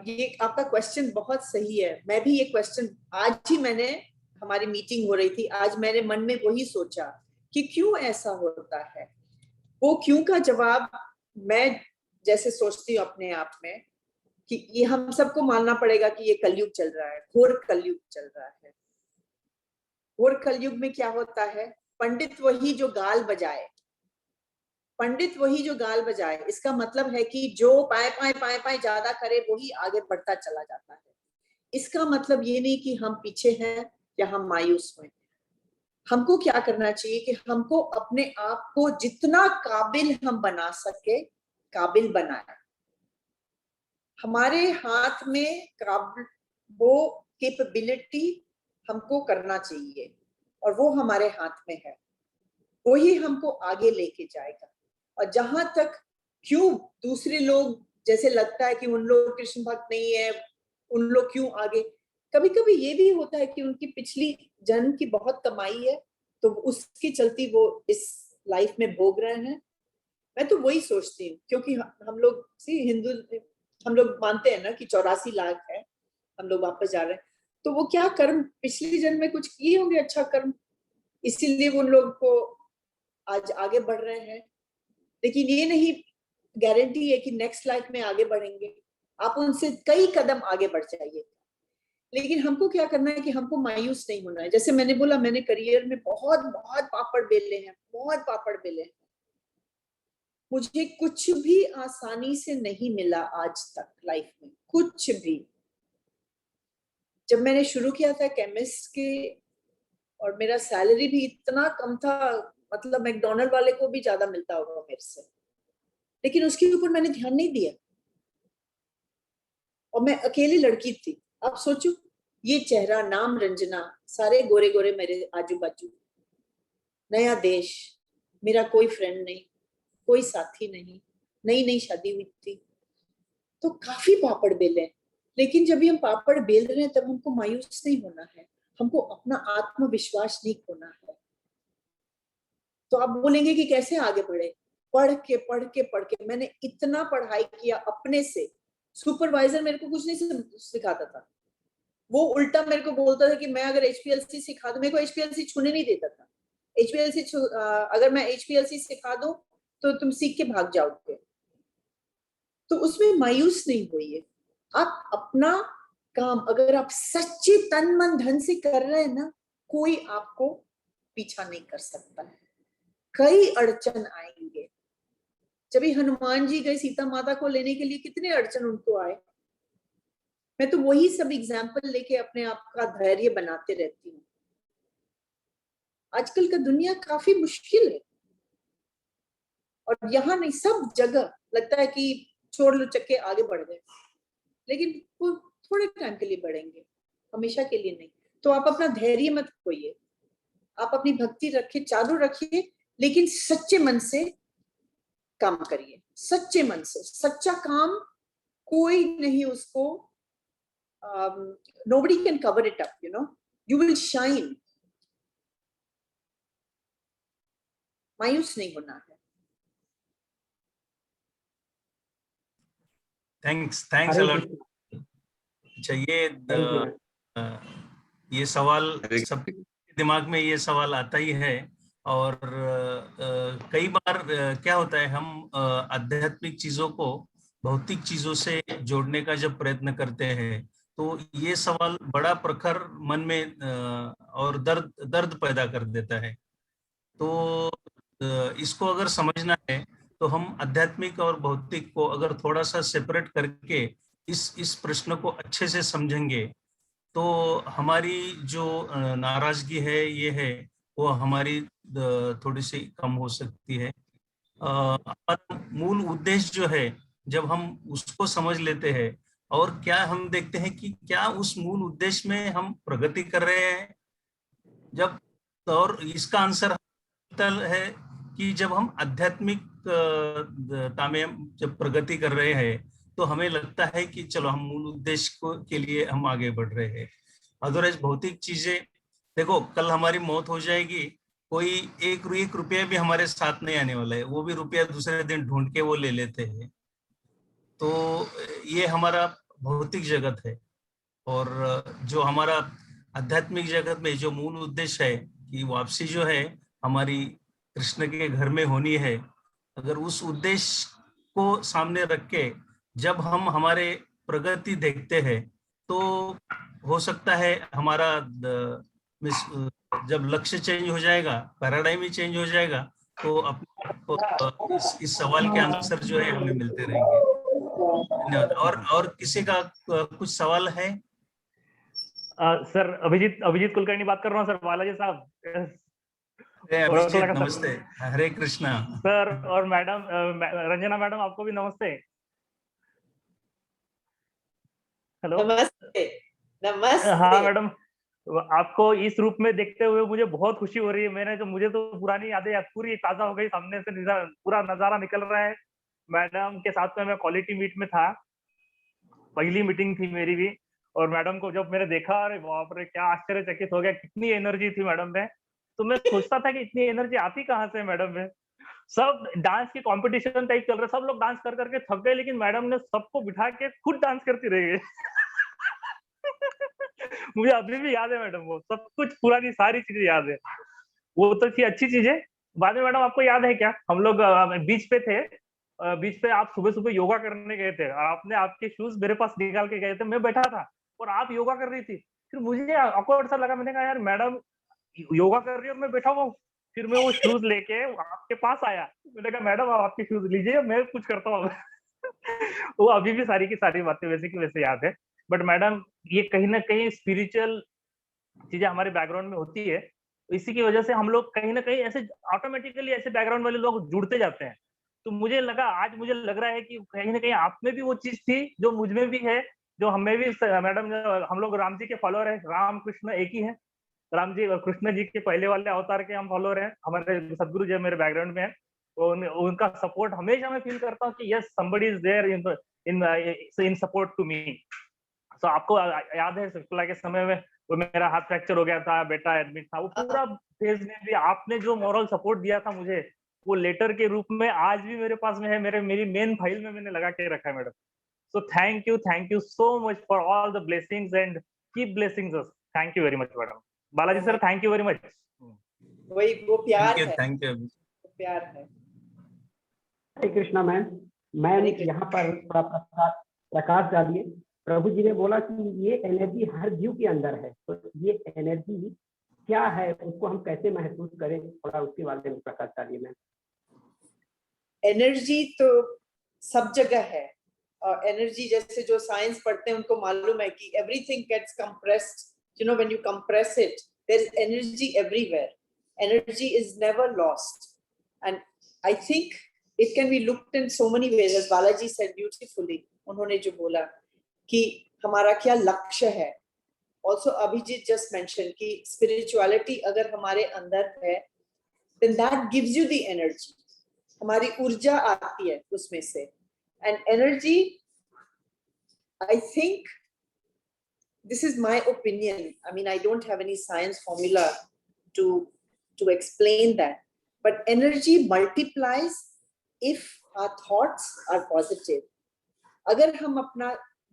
ये आपका क्वेश्चन बहुत सही है। मैं भी ये क्वेश्चन आज ही हमारी मीटिंग हो रही थी, आज मेरे मन में वही सोचा कि क्यों ऐसा होता है। वो क्यों का जवाब मैं जैसे सोचती हूँ अपने आप में कि ये हम सबको मानना पड़ेगा कि ये कलयुग चल रहा है, घोर कलयुग चल रहा है। घोर कलयुग में क्या होता है, पंडित वही जो गाल बजाए, पंडित वही जो गाल बजाए। इसका मतलब है कि जो पाए पाए पाए पाए ज्यादा करे वही आगे बढ़ता चला जाता है। इसका मतलब ये नहीं कि हम पीछे हैं या हम मायूस हुए। हमको क्या करना चाहिए कि हमको अपने आप को जितना काबिल हम बना सके काबिल बनाए। हमारे हाथ में वो कैपेबिलिटी हमको करना चाहिए और वो हमारे हाथ में है, वही हमको आगे लेके जाएगा। और जहां तक क्यों दूसरे लोग जैसे लगता है कि उन लोग कृष्ण भक्त नहीं है, उन लोग क्यों आगे, कभी कभी ये भी होता है कि उनकी पिछली जन्म की बहुत कमाई है तो उसकी चलती वो इस लाइफ में भोग रहे हैं। मैं तो वही सोचती हूँ, क्योंकि हम लोग हिंदू, हम लोग मानते हैं ना कि 84 लाख है, हम लोग वापस जा रहे हैं। तो वो क्या कर्म पिछली जन्म में कुछ किए होंगे, अच्छा कर्म, इसीलिए उन लोग को आज आगे बढ़ रहे हैं। लेकिन ये नहीं गारंटी है कि नेक्स्ट लाइफ में आगे बढ़ेंगे। आप उनसे कई कदम आगे बढ़ जाइए। लेकिन हमको क्या करना है कि हमको मायूस नहीं होना है। जैसे मैंने बोला, मैंने करियर में बहुत बहुत पापड़ बेले हैं, बहुत पापड़ बेले हैं। मुझे कुछ भी आसानी से नहीं मिला आज तक लाइफ में, कुछ भी। जब मैंने शुरू किया था केमिस्ट के, और मेरा सैलरी भी इतना कम था, मतलब मैकडॉनल्ड वाले को भी ज्यादा मिलता होगा मेरे से। लेकिन उसके ऊपर मैंने ध्यान नहीं दिया और मैं अकेली लड़की थी। आप सोचो, ये चेहरा, नाम रंजना, सारे गोरे गोरे मेरे आजू बाजू, नया देश, मेरा कोई फ्रेंड नहीं, कोई साथी नहीं, नई नई शादी हुई थी, तो काफी पापड़ बेले। लेकिन जब भी हम पापड़ बेल रहे हैं तब हमको मायूस नहीं होना है, हमको अपना आत्मविश्वास नहीं खोना है। तो आप बोलेंगे कि कैसे आगे बढ़े? पढ़ के पढ़ के पढ़ के मैंने इतना पढ़ाई किया अपने से। सुपरवाइजर मेरे को कुछ नहीं सिखाता था, वो उल्टा मेरे को बोलता था कि मैं अगर HPLC सिखा दूं, मेरे को HPLC छूने नहीं देता था। अगर मैं HPLC सिखा दूं तो तुम सीख के भाग जाओगे। तो उसमें मायूस नहीं होइए। आप अपना काम अगर आप सच्चे तन मन धन से कर रहे हैं ना, कोई आपको पीछा नहीं कर सकता है। कई अड़चन आएंगे। जब हनुमान जी गए सीता माता को लेने के लिए, कितने अड़चन उनको आए। मैं तो वही सब एग्जाम्पल लेके अपने आप का धैर्य बनाते रहती हूँ। आजकल का दुनिया काफी मुश्किल है और यहाँ नहीं, सब जगह लगता है कि छोड़ लो चक्के, आगे बढ़ गए, लेकिन वो थोड़े टाइम के लिए बढ़ेंगे, हमेशा के लिए नहीं। तो आप अपना धैर्य मत खोइए, आप अपनी भक्ति रखिए, चालू रखिए, लेकिन सच्चे मन से काम करिए। सच्चे मन से, सच्चा काम कोई नहीं उसको, nobody can cover it up, you will shine। मायूस नहीं होना है। थैंक्स हरे अलॉट। कृष्ण। अच्छा, Thank you, ये सवाल हरे सब दिमाग में ये सवाल आता ही है। और कई बार क्या होता है, हम आध्यात्मिक चीजों को भौतिक चीजों से जोड़ने का जब प्रयत्न करते हैं तो ये सवाल बड़ा प्रखर मन में और दर्द पैदा कर देता है। तो इसको अगर समझना है तो हम आध्यात्मिक और भौतिक को अगर थोड़ा सा सेपरेट करके इस प्रश्न को अच्छे से समझेंगे तो हमारी जो नाराजगी है ये है वो हमारी थोड़ी सी कम हो सकती है। हमारा मूल उद्देश्य जो है, जब हम उसको समझ लेते हैं और क्या हम देखते हैं कि क्या उस मूल उद्देश्य में हम प्रगति कर रहे हैं, जब और इसका आंसर है कि जब हम आध्यात्मिक में जब प्रगति कर रहे हैं तो हमें लगता है कि चलो हम मूल उद्देश्य को के लिए हम आगे बढ़ रहे हैं। अदरवाइज भौतिक चीजें, देखो कल हमारी मौत हो जाएगी, कोई एक रुपया भी हमारे साथ नहीं आने वाला है, वो भी रुपया दूसरे दिन ढूंढ के वो ले लेते हैं। तो ये हमारा भौतिक जगत है। और जो हमारा आध्यात्मिक जगत में जो मूल उद्देश्य है कि वापसी जो है हमारी कृष्ण के घर में होनी है, अगर उस उद्देश्य को सामने रख के जब हम हमारे प्रगति देखते हैं तो हो सकता है हमारा जब लक्ष्य चेंज हो जाएगा, पैराडाइम ही चेंज हो जाएगा, तो अपने इस सवाल के आंसर जो है हमें मिलते रहेंगे। धन्यवाद। और किसी का कुछ सवाल है? सर अभिजीत कुलकर्णी बात कर रहा हूँ सर, बालाजी साहब। अभिजीत नमस्ते, हरे कृष्णा। सर और मैडम रंजना मैडम, आपको भी नमस्ते। हेलो। नमस्ते। नमस्ते। हाँ मैडम, आपको इस रूप में देखते हुए मुझे बहुत खुशी हो रही है। मुझे तो पुरानी यादें पूरी ताजा हो गई, सामने से पूरा नजारा निकल रहा है। मैडम के साथ में मैं क्वालिटी मीट में था, पहली मीटिंग थी मेरी भी, और मैडम को जब मैंने देखा, अरे बाप रे क्या आश्चर्यचकित हो गया, कितनी एनर्जी थी मैडम में। तो मैं सोचता था कि इतनी एनर्जी आती कहाँ से मैडम में। सब डांस की कंपटीशन टाइप चल रहा है, सब लोग डांस कर करके थक गए, लेकिन मैडम ने सबको बिठा के खुद डांस करती रही। मुझे अभी भी याद है मैडम, वो सब कुछ पुरानी सारी चीजें याद है। वो तो थी अच्छी चीजें। बाद में मैडम आपको याद है क्या, हम लोग बीच पे थे, बीच पे आप सुबह सुबह योगा करने गए थे, और आपने आपके शूज मेरे पास निकाल के गए थे, मैं बैठा था और आप योगा कर रही थी। फिर मुझे ऑकवर्ड सा लगा, मैंने कहा यार मैडम योगा कर रही है और मैं बैठा हुआ हूँ। फिर मैं वो शूज लेके आपके पास आया, मैंने कहा मैडम आप आपके शूज लीजिए, मैं कुछ करता हूँ। वो अभी भी सारी की सारी बातें वैसे की वैसे याद है। बट मैडम ये कहीं ना कहीं स्पिरिचुअल चीजें हमारे बैकग्राउंड में होती है, इसी की वजह से हम लोग कहीं ना कहीं ऐसे ऑटोमेटिकली ऐसे बैकग्राउंड वाले लोग जुड़ते जाते हैं। तो मुझे लगा, आज मुझे लग रहा है कि कहीं ना कहीं आप में भी वो चीज थी जो मुझ में भी है, जो हमें भी। मैडम, हम लोग राम जी के फॉलोअर है, राम कृष्ण एक ही है। राम जी, कृष्ण जी के पहले वाले अवतार के हम फॉलोअर हैं। हमारे सदगुरु जी मेरे बैकग्राउंड में है, तो उनका सपोर्ट हमेशा मैं फील करता हूँ कि yes, somebody is there in support to me. तो आपको याद है शुक्ला के समय में वो मेरा हाथ फ्रैक्चर हो गया था, बेटा एडमिट था, वो पूरा फेज में भी आपने जो मॉरल सपोर्ट दिया था मुझे, वो लेटर के रूप में आज भी मेरे पास में है, मेरी मेन फाइल में मैंने लगा के रखा है madam. So thank you so much for all the blessings and keep blessings us. Thank you very much madam. Balaji sir, thank you very much. वही वो प्यार है, थैंक यू। प्यार है। हरे कृष्णा मैम। मैं हरे कृष्णा। यहाँ पर थोड़ा प्रकाश डालिए। प्रभु जी ने बोला कि ये एनर्जी हर जीव के अंदर है, तो ये एनर्जी क्या है, उसको हम कैसे महसूस करें, थोड़ा उसके बारे में प्रकाश डालिए मैम। एनर्जी तो सब जगह है, और एनर्जी जैसे जो साइंस पढ़ते हैं उनको मालूम है कि everything gets compressed, you know, when you compress it, there is energy everywhere. Energy is never lost, and I think it can be looked in so many ways, as Balaji said beautifully. उन्होंने जो बोला कि हमारा क्या लक्ष्य है, also Abhijit just mentioned कि spirituality अगर हमारे अंदर है, then that gives you the energy. हमारी ऊर्जा आती है उसमें से, and energy, I think, this is my opinion. I mean, I don't have any science formula to explain that, but energy multiplies if our thoughts are positive. अगर हम अपना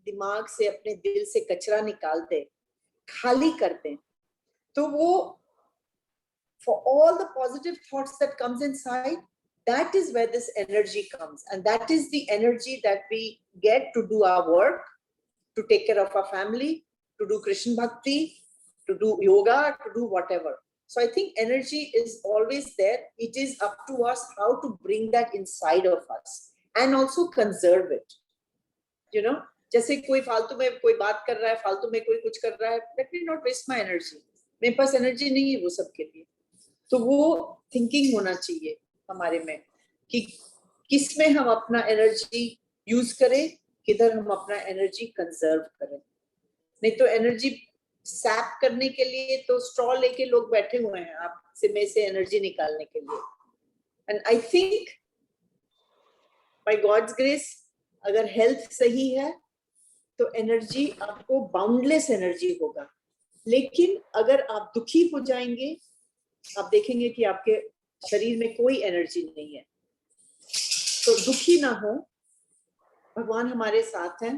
दिमाग से, अपने दिल से कचरा निकाल दें, खाली कर दें, तो वो, for all the positive thoughts that comes inside, that is where this energy comes, and that is the energy that we get to do our work, to take care of our family, to do Krishna Bhakti, to do yoga, to do whatever. So I think energy is always there. It is up to us how to bring that inside of us and also conserve it. You know, जैसे कोई फालतू में कोई बात कर रहा है, फालतू में कोई कुछ कर रहा है, let me not waste my energy. मेरे पास एनर्जी नहीं है वो सब के लिए। तो वो थिंकिंग होना चाहिए हमारे में कि किस में हम अपना एनर्जी यूज करें, किधर हम अपना एनर्जी कंजर्व करें। नहीं तो एनर्जी सैप करने के लिए तो स्ट्रॉ लेके लोग बैठे हुए हैं आप में से एनर्जी निकालने के लिए। And I think by God's grace, अगर हेल्थ सही है तो एनर्जी आपको बाउंडलेस एनर्जी होगा, लेकिन अगर आप दुखी हो जाएंगे, आप देखेंगे कि आपके शरीर में कोई एनर्जी नहीं है। तो दुखी ना हो, भगवान हमारे साथ हैं,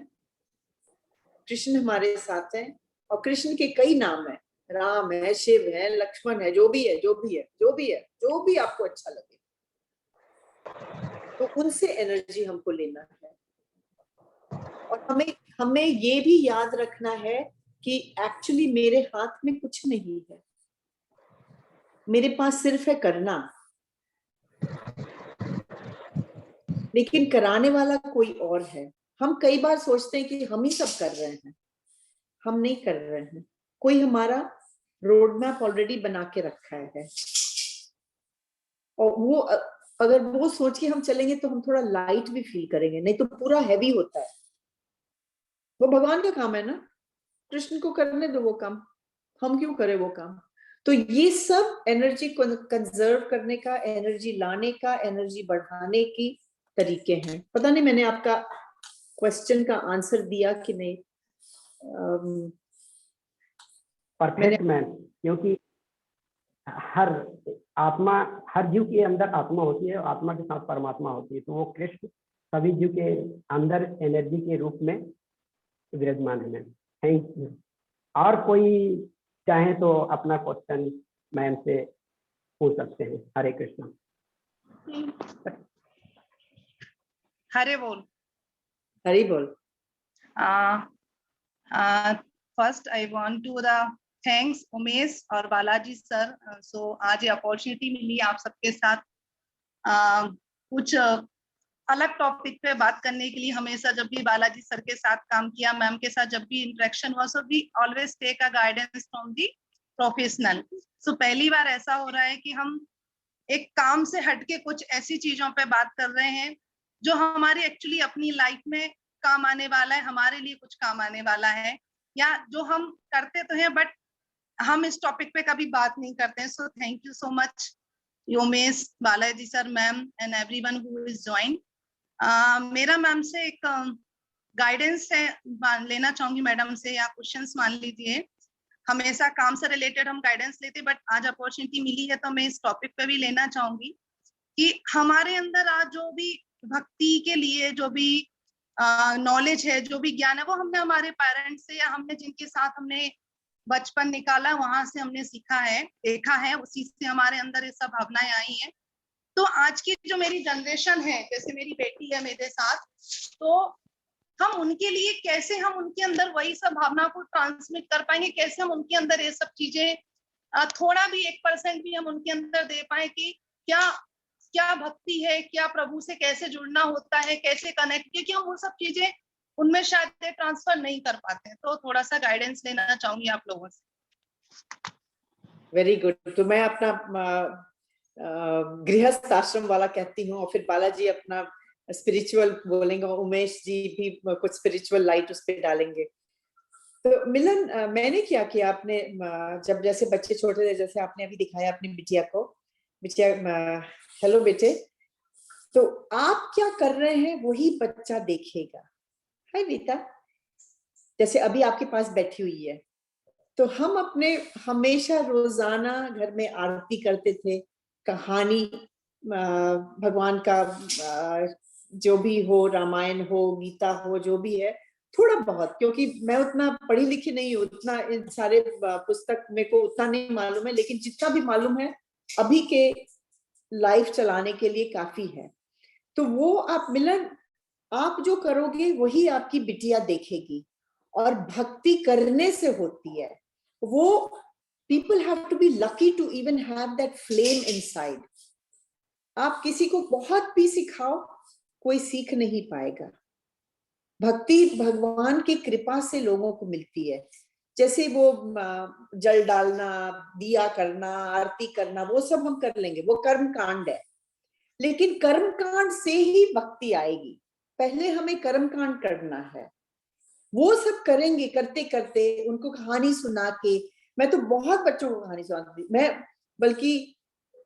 कृष्ण हमारे साथ हैं, और कृष्ण के कई नाम हैं, राम है, शिव है, लक्ष्मण है, जो भी है, जो भी है, जो भी है, जो भी आपको अच्छा लगे, तो उनसे एनर्जी हमको लेना है। और हमें ये भी याद रखना है कि एक्चुअली मेरे हाथ में कुछ नहीं है, मेरे पास सिर्फ है करना, लेकिन कराने वाला कोई और है। हम कई बार सोचते हैं कि हम ही सब कर रहे हैं, हम नहीं कर रहे हैं, कोई हमारा रोड मैप ऑलरेडी बना के रखा है, और वो अगर वो सोच के हम चलेंगे तो हम थोड़ा लाइट भी फील करेंगे, नहीं तो पूरा हैवी होता है। वो भगवान का काम है ना, कृष्ण को करने दो वो काम, हम क्यों करें वो काम। तो ये सब एनर्जी को कंजर्व करने का, एनर्जी लाने का, एनर्जी बढ़ाने की तरीके हैं। पता नहीं मैंने आपका क्वेश्चन का आंसर दिया कि नहीं। परफेक्ट मैम, क्योंकि हर आत्मा, हर जीव के अंदर आत्मा होती है, आत्मा के साथ परमात्मा होती है, तो वो कृष्ण सभी जीव के अंदर एनर्जी के रूप में विराजमान है मैम। Thank you. और कोई चाहे तो अपना क्वेश्चन मैम से पूछ सकते हैं। हरे कृष्णा। हरे बोल। हरी बोल। First I want to thanks Umesh और बालाजी सर। सो आज ये अपॉर्चुनिटी मिली आप सबके साथ कुछ अलग टॉपिक पे बात करने के लिए। हमेशा जब भी बालाजी सर के साथ काम किया, मैम के साथ जब भी इंटरेक्शन हुआ, so we always take a guidance from the professional. So पहली बार ऐसा हो रहा है कि हम एक काम से हटके कुछ ऐसी चीजों पे बात कर रहे हैं जो हमारी एक्चुअली अपनी लाइफ में काम आने वाला है, हमारे लिए कुछ काम आने वाला है, या जो हम करते तो हैं बट हम इस टॉपिक पे कभी बात नहीं करते हैं. So thank you so much Yomesh, Balaji sir, ma'am and everyone who is join. मेरा मैम से एक गाइडेंस है, लेना चाहूंगी मैडम से, या क्वेश्चंस मान लीजिए. हमेशा काम से रिलेटेड हम गाइडेंस लेते, बट आज अपॉर्चुनिटी मिली है तो मैं इस टॉपिक पे भी लेना चाहूंगी कि हमारे अंदर आज जो भी भक्ति के लिए जो भी नॉलेज है, जो भी ज्ञान है, वो हमने हमारे पेरेंट्स से या हमने जिनके साथ हमने बचपन निकाला वहां से हमने सीखा है, देखा है, उसी से हमारे अंदर ये सब भावनाएं आई हैं. तो आज की जो मेरी जनरेशन है, जैसे मेरी बेटी है मेरे साथ, तो हम उनके लिए कैसे हम उनके अंदर वही सब भावना को ट्रांसमिट कर पाएंगे, कैसे हम उनके अंदर ये सब चीजें थोड़ा भी 1% भी हम उनके अंदर दे पाए कि क्या क्या भक्ति है, क्या प्रभु से कैसे जुड़ना होता है, कैसे कनेक्ट, क्योंकि हम वो सब चीजें उनमें शायद ट्रांसफर नहीं कर पाते हैं. तो थोड़ा सा गाइडेंस लेना चाहूंगी आप लोगों से. Very good. तो मैं अपना गृहस्थ आश्रम वाला कहती हूँ और फिर बालाजी अपना स्पिरिचुअल बोलेंगे और उमेश जी भी कुछ स्पिरिचुअल लाइट उस पर डालेंगे. तो मिलन, मैंने क्या किया, आपने जब जैसे बच्चे छोटे थे, जैसे आपने अभी दिखाया अपनी बिटिया को, बिटिया हेलो बेटे, तो आप क्या कर रहे हैं वही बच्चा देखेगा. हाय बेटा, जैसे अभी आपके पास बैठी हुई है, तो हम अपने हमेशा रोजाना घर में आरती करते थे, कहानी भगवान का जो भी हो, रामायण हो, गीता हो, जो भी है, थोड़ा बहुत, क्योंकि मैं उतना पढ़ी लिखी नहीं हूँ, उतना इन सारे पुस्तक मेरे को उतना नहीं मालूम है, लेकिन जितना भी मालूम है अभी के लाइफ चलाने के लिए काफी है. तो वो आप मिलन, आप जो करोगे वही आपकी बिटिया देखेगी, और भक्ति करने से होती है वो. people have to be lucky to even have that flame inside. आप किसी को बहुत भी सिखाओ, कोई सीख नहीं पाएगा. भक्ति भगवान की कृपा से लोगों को मिलती है. जैसे वो जल डालना, दिया करना, आरती करना, वो सब हम कर लेंगे, वो कर्म कांड है, लेकिन कर्म कांड से ही भक्ति आएगी. पहले हमें कर्म कांड करना है. वो सब करेंगे, करते करते उनको कहानी सुना के. मैं तो बहुत बच्चों को कहानी सुनाती थी. मैं बल्कि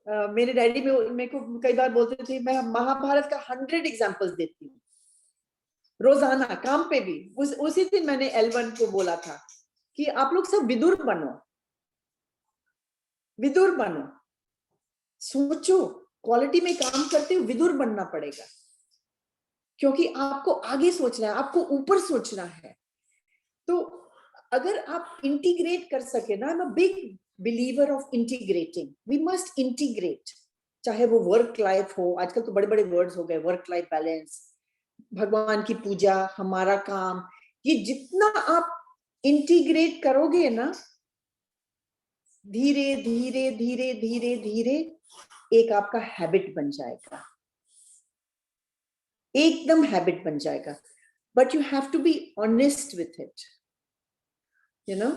मेरे डैडी में मेरे को कई बार बोलते थे, मैं महाभारत का 100 एग्जाम्पल्स देती हूँ रोजाना काम पे भी. उसी दिन मैंने L1 को बोला था कि आप लोग सब विदुर बनो, विदुर बनो. सोचो, क्वालिटी में काम करते हुए विदुर बनना पड़ेगा, क्योंकि आपको आगे सोचना है, आपको ऊपर सोचना है. तो अगर आप इंटीग्रेट कर सके ना, I am a big believer of integrating. We must integrate, चाहे वो वर्क लाइफ हो, आजकल तो बड़े बड़े वर्ड्स हो गए, वर्क लाइफ बैलेंस, भगवान की पूजा, हमारा काम, ये जितना आप इंटीग्रेट करोगे ना, धीरे धीरे धीरे धीरे धीरे एक आपका हैबिट बन जाएगा, एकदम हैबिट बन जाएगा. But you have to be honest with it, you know,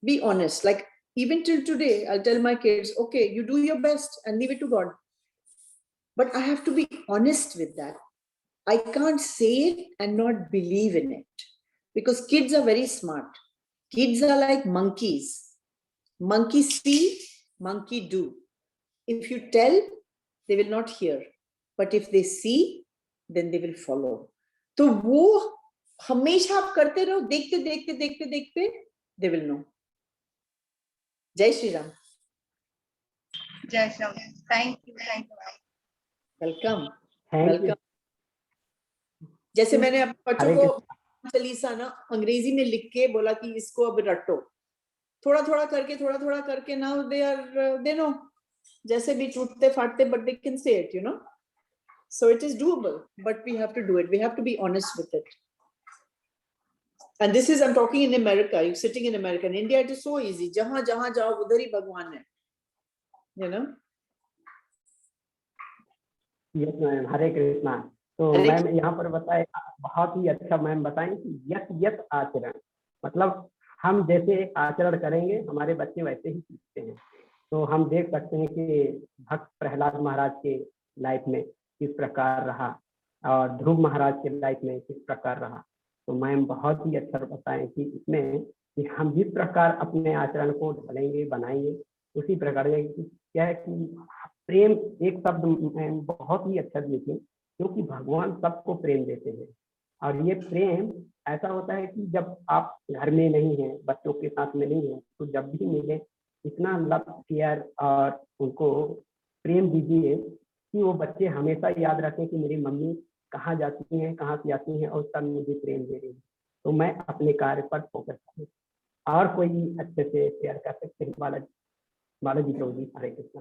be honest. Like even till today, I'll tell my kids, okay, you do your best and leave it to God. But I have to be honest with that. I can't say it and not believe in it, because kids are very smart. Kids are like monkeys. Monkey see, monkey do. If you tell, they will not hear. But if they see, then they will follow. तो वो हमेशा आप करते रहो, देखते देखते देखते देखते they will know. Jai Shri Ram. जय Shri Ram. Thank you, thank you. Welcome. Thank you. Welcome. जैसे मैंने अपने बच्चों हरे को चालीसा ना अंग्रेजी में लिख के बोला कि इसको अब रटो, थोड़ा थोड़ा करके now they know. जैसे भी टूटते फाटते, but they can say it, you know. So it is doable, but we have to do it. We have to be honest with it. And this is, I'm talking in America. You're sitting in America. In India, it is so easy. जहां जहां जाओ उधर ही भगवान है, you know. Yes ma'am, Hare Krishna. तो हरे मैम यहाँ पर बताए, बहुत ही अच्छा मैम बताएं कि यत यत आचरण, मतलब हम जैसे आचरण करेंगे हमारे बच्चे वैसे ही सीखते हैं. तो हम देख सकते हैं कि भक्त प्रहलाद महाराज के लाइफ में किस प्रकार रहा और ध्रुव महाराज के लाइफ में किस प्रकार रहा। तो मैम बहुत ही अच्छा बताएं कि इसमें कि हम जिस प्रकार अपने आचरण को ढालेंगे बनाएंगे उसी प्रकार क्या है कि प्रेम एक शब्द मैम बहुत ही अच्छा लिखे, क्योंकि भगवान सबको प्रेम देते हैं और ये प्रेम ऐसा होता है कि जब आप घर में नहीं हैं, बच्चों के साथ में नहीं है, तो जब भी मिले इतना लव केयर और उनको प्रेम दीजिए कि वो बच्चे हमेशा याद रखें कि मेरी मम्मी कहाँ जाती हैं, कहाँ से आती हैं और सब मुझे प्रेम दे रही है। तो मैं अपने कार्य पर फोकस करूँ। और कोई अच्छे से शेयर कर सकते हैं? बालाजी प्रभु जी, हरे कृष्ण।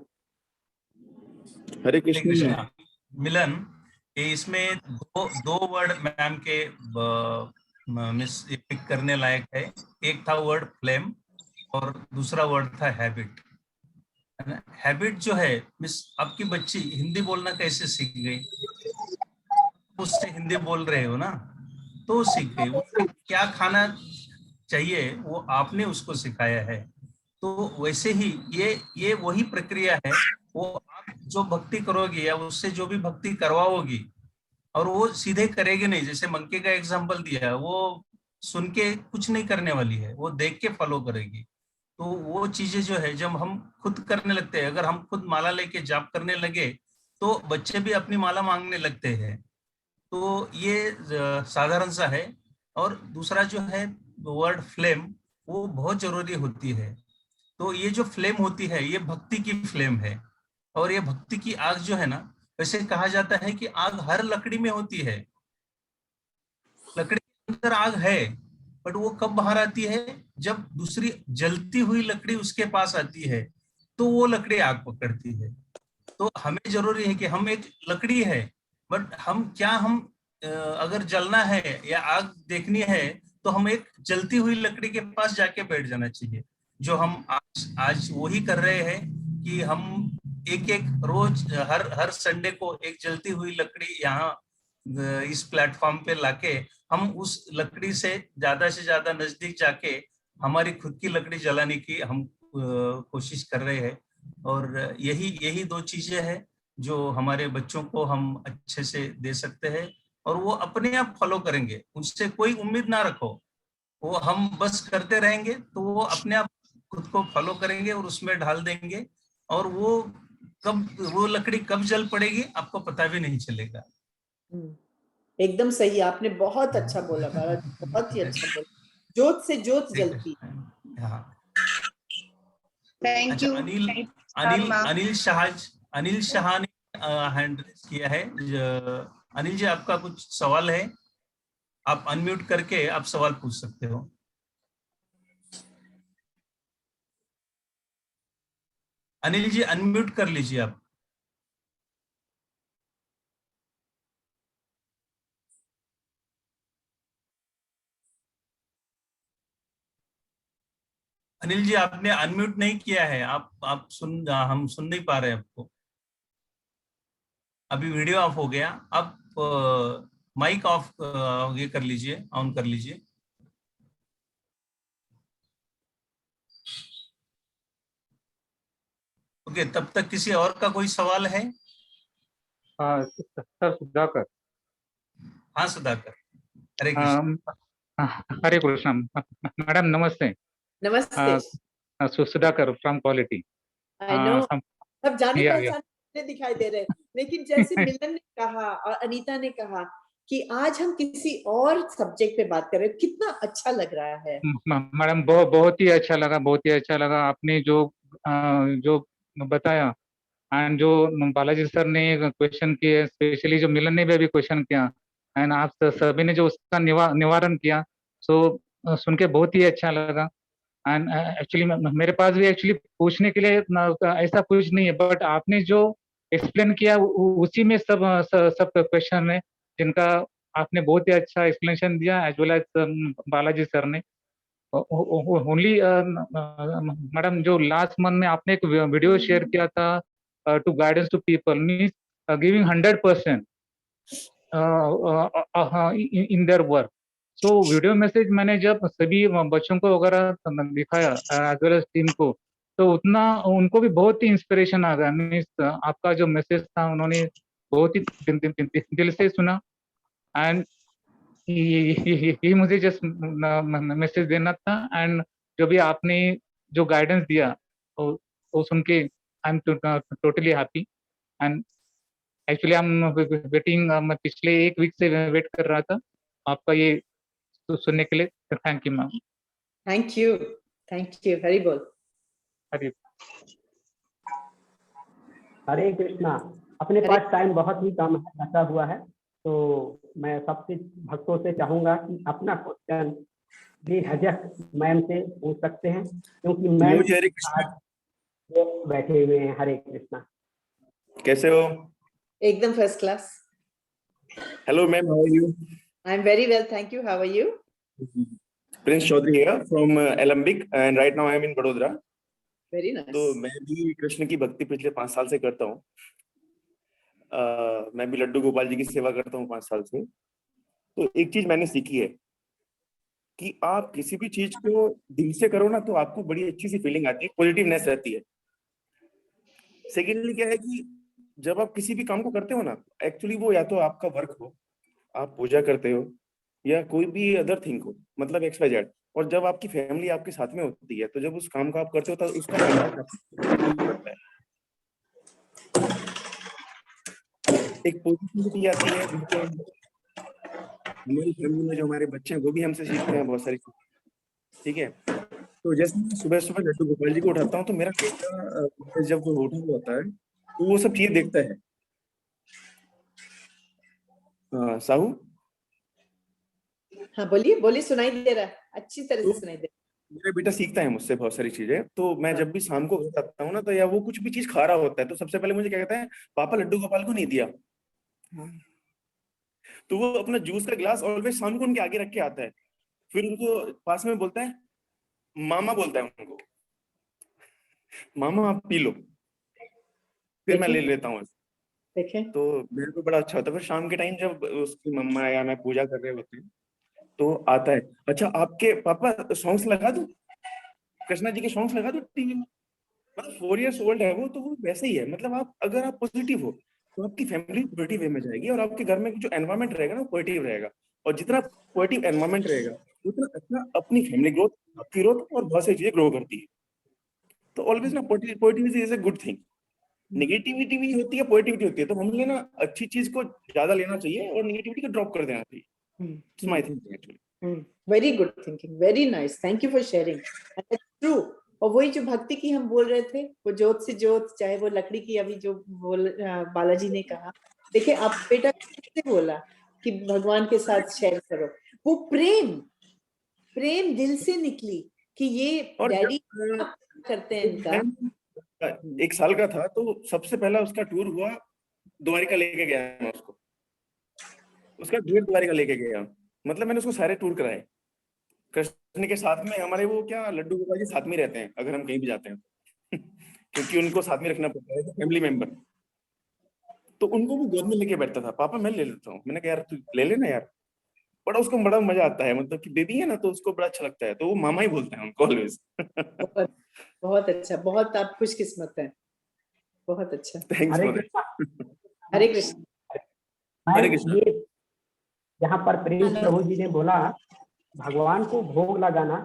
हरे हरे कृष्ण। कृष्णा। मिलन, ये इसमें दो वर्ड मैम के मिस पिक करने लायक है। एक था वर्ड फ्लेम और दूसरा वर्ड था हैबिट। हैबिट जो है मिस, आपकी बच्ची हिंदी बोलना कैसे सीख गई? उससे हिंदी बोल रहे हो ना, तो सीख गई। उसको क्या खाना चाहिए वो आपने उसको सिखाया है। तो वैसे ही ये वही प्रक्रिया है। वो आप जो भक्ति करोगे या उससे जो भी भक्ति करवाओगी और वो सीधे करेगी नहीं। जैसे मंकी का एग्जांपल दिया, वो सुन के कुछ नहीं करने वाली है, वो देख के फॉलो करेगी। तो वो चीजें जो है जब हम खुद करने लगते हैं, अगर हम खुद माला लेके जाप करने लगे तो बच्चे भी अपनी माला मांगने लगते हैं। तो ये साधारण सा है। और दूसरा जो है वर्ड फ्लेम, वो बहुत जरूरी होती है। तो ये जो फ्लेम होती है ये भक्ति की फ्लेम है। और ये भक्ति की आग जो है ना, वैसे कहा जाता है कि आग हर लकड़ी में होती है। लकड़ी के अंदर आग है, बट वो कब बाहर आती है? जब दूसरी जलती हुई लकड़ी उसके पास आती है तो वो लकड़ी आग पकड़ती है। तो हमें जरूरी है कि हम एक लकड़ी है, बट हम अगर जलना है या आग देखनी है तो हम एक जलती हुई लकड़ी के पास जाके बैठ जाना चाहिए। जो हम आज वही कर रहे हैं कि हम एक एक रोज हर संडे को एक जलती हुई लकड़ी यहाँ इस प्लेटफॉर्म पे लाके हम उस लकड़ी से ज्यादा नजदीक जाके हमारी खुद की लकड़ी जलाने की हम कोशिश कर रहे हैं। और यही दो चीजें हैं जो हमारे बच्चों को हम अच्छे से दे सकते हैं और वो अपने आप फॉलो करेंगे। उनसे कोई उम्मीद ना रखो, वो हम बस करते रहेंगे तो वो अपने आप खुद को फॉलो करेंगे और उसमें ढाल देंगे। और वो लकड़ी कब जल पड़ेगी आपको पता भी नहीं चलेगा। एकदम सही, आपने बहुत अच्छा बोला बाला, बहुत ही अच्छा बोला। जोत से जोत जलती। हाँ। थैंक अच्छा, यू। अनिल शाह ने हैंड रेज किया है। अनिल जी, आपका कुछ सवाल है? आप अनम्यूट करके आप सवाल पूछ सकते हो। अनिल जी अनम्यूट कर लीजिए आप। अनिल जी आपने अनम्यूट नहीं किया है। आप हम सुन नहीं पा रहे हैं आपको। अभी वीडियो ऑफ हो गया। आप माइक ऑफ ये कर लीजिए, ऑन कर लीजिए। ओके, तब तक किसी और का कोई सवाल है? सर सुधाकर। हाँ सुधाकर, हरे कृष्ण। हरे कृष्ण मैडम, नमस्ते। नमस्ते। Sudhakar from quality. I know, सब जाने पहचाने दिखाई दे रहे, लेकिन जैसे मिलन ने कहा और अनीता ने कहा कि आज हम किसी और सब्जेक्ट पे बात कर रहे हैं, कितना अच्छा लग रहा है। मैडम बहुत ही अच्छा लगा, बहुत ही अच्छा लगा। आपने जो बताया एंड जो बालाजी सर ने क्वेश्चन किए, स्पेशली जो मिलन ने भी अभी क्वेश्चन किया एंड आप सभी ने जो उसका निवारण किया, सो सुन के बहुत ही अच्छा लगा। एंड एक्चुअली मेरे पास भी एक्चुअली पूछने के लिए ऐसा कुछ नहीं है, बट आपने जो एक्सप्लेन किया उसी में सब क्वेश्चन है जिनका आपने बहुत ही अच्छा एक्सप्लेनेशन दिया, as well as Balaji sir ने। ओनली मैडम, जो लास्ट मंथ में आपने एक वीडियो शेयर किया था to guidance to people means giving 100% in their work. So video message मैंने जब सभी बच्चों को वगैरह दिखाया एज वेल एज टीम को, तो उतना उनको भी बहुत ही इंस्पिरेशन आ गया। मीन्स आपका जो मैसेज था उन्होंने बहुत ही दिल से सुना। एंड ये मुझे जस्ट मैसेज देना था। एंड जो भी आपने जो गाइडेंस दिया वो सुन के I am totally happy. And actually I am waiting, मैं पिछले 1 वीक से वेट कर रहा था आपका ये सुनने के लिए। Thank you ma'am. Thank you Hari बोल। हरी हरे कृष्णा। अपने हरे- पास टाइम बहुत ही कम है, बचा हुआ है, तो मैं सबसे भक्तों से चाहूंगा कि अपना क्वेश्चन बेझिझक मैम से पूछ सकते हैं, क्योंकि मैम हरे कृष्णा। आज वो बैठे हुए हैं। हरे कृष्णा। कैसे हो? एकदम first class. Hello ma'am, how are you? I am very well, thank you. How are you? Prince Chaudhary here from Alembic and right now I am in Vadodara. Very nice. तो मैं भी कृष्ण की भक्ति पिछले 5 साल से करता हूँ। मैं भी लड्डू गोपाल जी की सेवा करता हूँ 5 साल से। तो एक चीज मैंने सीखी है कि आप किसी भी चीज को दिल से करो ना, तो आपको बड़ी अच्छी सी फीलिंग आती है, पॉजिटिवनेस रहती है। सेकेंडली क्या है कि जब आप किसी भी काम को करते हो ना, एक्चुअली वो या तो आपका वर्क हो, आप पूजा करते हो, या कोई भी अदर थिंग हो, मतलब XYZ। और जब आपकी फैमिली आपके साथ में होती है, तो जब उस काम को आप करते हो तो उसका impact आपको पड़ता है। एक पॉजिटिविटी आती है, जिसको हमारी फैमिली में जो हमारे बच्चे हैं वो भी हमसे सीखते हैं बहुत सारी चीजें। ठीक है। तो जैसे मैं सुबह सुबह लड्डू गोपाल जी को उठाता हूँ, तो मेरा बेटा जब वो उठा हुआ होता है तो वो सब चीजें देखता है। साहू, हाँ बोलिए बोलिए, सुनाई दे रहा है, अच्छी तरह तो से सुनाई दे मेरा बेटा सीखता है मुझसे बहुत सारी चीजें। तो मैं जब भी शाम को घर आता हूँ ना, तो या वो कुछ भी चीज खा रहा होता है, तो सबसे पहले मुझे क्या कहता है, पापा लड्डू गोपाल को नहीं दिया। रहा है। तो वो अपना जूस का गिलास ऑलवेज शाम को उनके आगे रख के आता है। फिर उनको पास में बोलता है, मामा बोलता है उनको, मामा आप पी लो। फिर मैं ले देखें लेता हूँ। देखें। तो मेरे को बड़ा अच्छा होता है। फिर शाम के टाइम जब उसकी मम्मा या मैं पूजा कर रहे होते हैं, तो आता है, अच्छा आपके पापा सॉन्ग्स लगा दूं, कृष्णा जी के सॉन्ग्स लगा दूं टीवी में। मतलब 4 इयर्स ओल्ड है वो, तो वो वैसे ही है। मतलब आप अगर आप पॉजिटिव हो, तो आपकी फैमिली पॉजिटिव वे में जाएगी, और आपके घर में जो एनवायरमेंट रहेगा ना, वो पॉजिटिव रहेगा। और जितना पॉजिटिव एनवायरमेंट रहेगा, उतना अच्छा अपनी फैमिली ग्रोथ, आपकी ग्रोथ और बहुत सारी चीजें ग्रो करती है। तो ऑलवेज ना positivity is a good thing. Negativity भी होती है, पॉजिटिविटी होती है। तो हमें ना अच्छी चीज को ज्यादा लेना चाहिए और नेगेटिविटी को ड्रॉप कर देना चाहिए। It's my thinking actually. Very good thinking, very nice, thank you for sharing. True. और वही जो भक्ति की हम बोल रहे थे, वो जोत से जोत, चाहे वो लकड़ी की, अभी जो बालाजी ने कहा, देखिए आप बेटा कैसे बोला कि भगवान के साथ शेयर करो, वो प्रेम प्रेम दिल से निकली कि ये और डैडी जब करते हैं इनका। 1 साल का था, तो सबसे पहला उसका टूर हुआ द्वारिका लेके गया मैं उसको। उसका गेट द्वारिका लेके गया। मतलब मैंने उसको सारे टूर कराए कृष्ण के साथ में। हमारे वो क्या लड्डू गोपाल जी साथ में रहते हैं अगर हम कहीं भी जाते हैं क्योंकि उनको साथ में रखना पड़ता है, फैमिली मेंबर। तो उनको वो गोद में लेके बैठता था, पापा मैं ले लेता हूँ। मैंने कहा यार तू ले लेना यार। बड़ा उसको बड़ा मजा आता है, मतलब कि बेबी है ना, तो उसको बड़ा अच्छा लगता है। तो वो मामा ही बोलते हैं उनको ऑलवेज। बहुत बहुत अच्छा, बहुत आप खुशकिस्मत हैं, बहुत अच्छा। Thanks Hare for Krishna. Hare Krishna. Hare ma'am, Krishna. ये यहाँ पर प्रेम प्रभु जी ने बोला भगवान को भोग लगाना,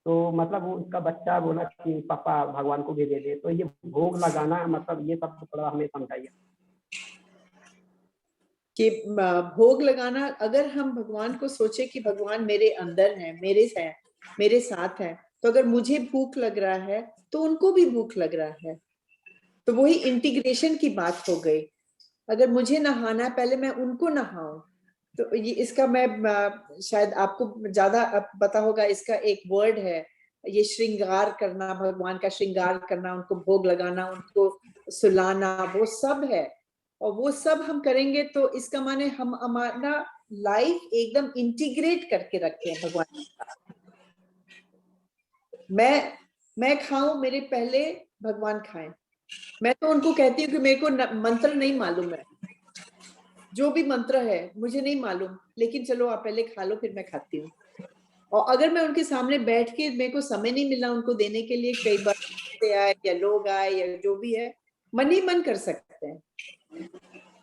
तो मतलब वो उसका बच्चा बोला कि पापा भगवान को भी दे दे, तो ये भोग लगाना मतलब ये सब थोड़ा हमें समझाइए। कि भोग लगाना, अगर हम भगवान को सोचे कि भगवान मेरे अंदर है, मेरे साथ है, तो अगर मुझे भूख लग रहा है तो उनको भी भूख लग रहा है, तो वही इंटीग्रेशन की बात हो गई। अगर मुझे नहाना है, पहले मैं उनको नहाऊं। तो ये इसका मैं शायद आपको ज्यादा पता होगा, इसका एक वर्ड है, ये श्रृंगार करना, भगवान का श्रृंगार करना, उनको भोग लगाना, उनको सुलाना, वो सब है। और वो सब हम करेंगे तो इसका माने हम हमारा लाइफ एकदम इंटीग्रेट करके रखे हैं भगवान के साथ। मैं खाऊं, मेरे पहले भगवान खाएं। मैं तो उनको कहती हूँ कि मेरे को मंत्र नहीं मालूम है, जो भी मंत्र है मुझे नहीं मालूम, लेकिन चलो आप पहले खा लो फिर मैं खाती हूँ। और अगर मैं उनके सामने बैठ के मेरे को समय नहीं मिला उनको देने के लिए, कई बार दोस्त आए या लोग आए या जो भी है, मन ही मन कर सकते हैं।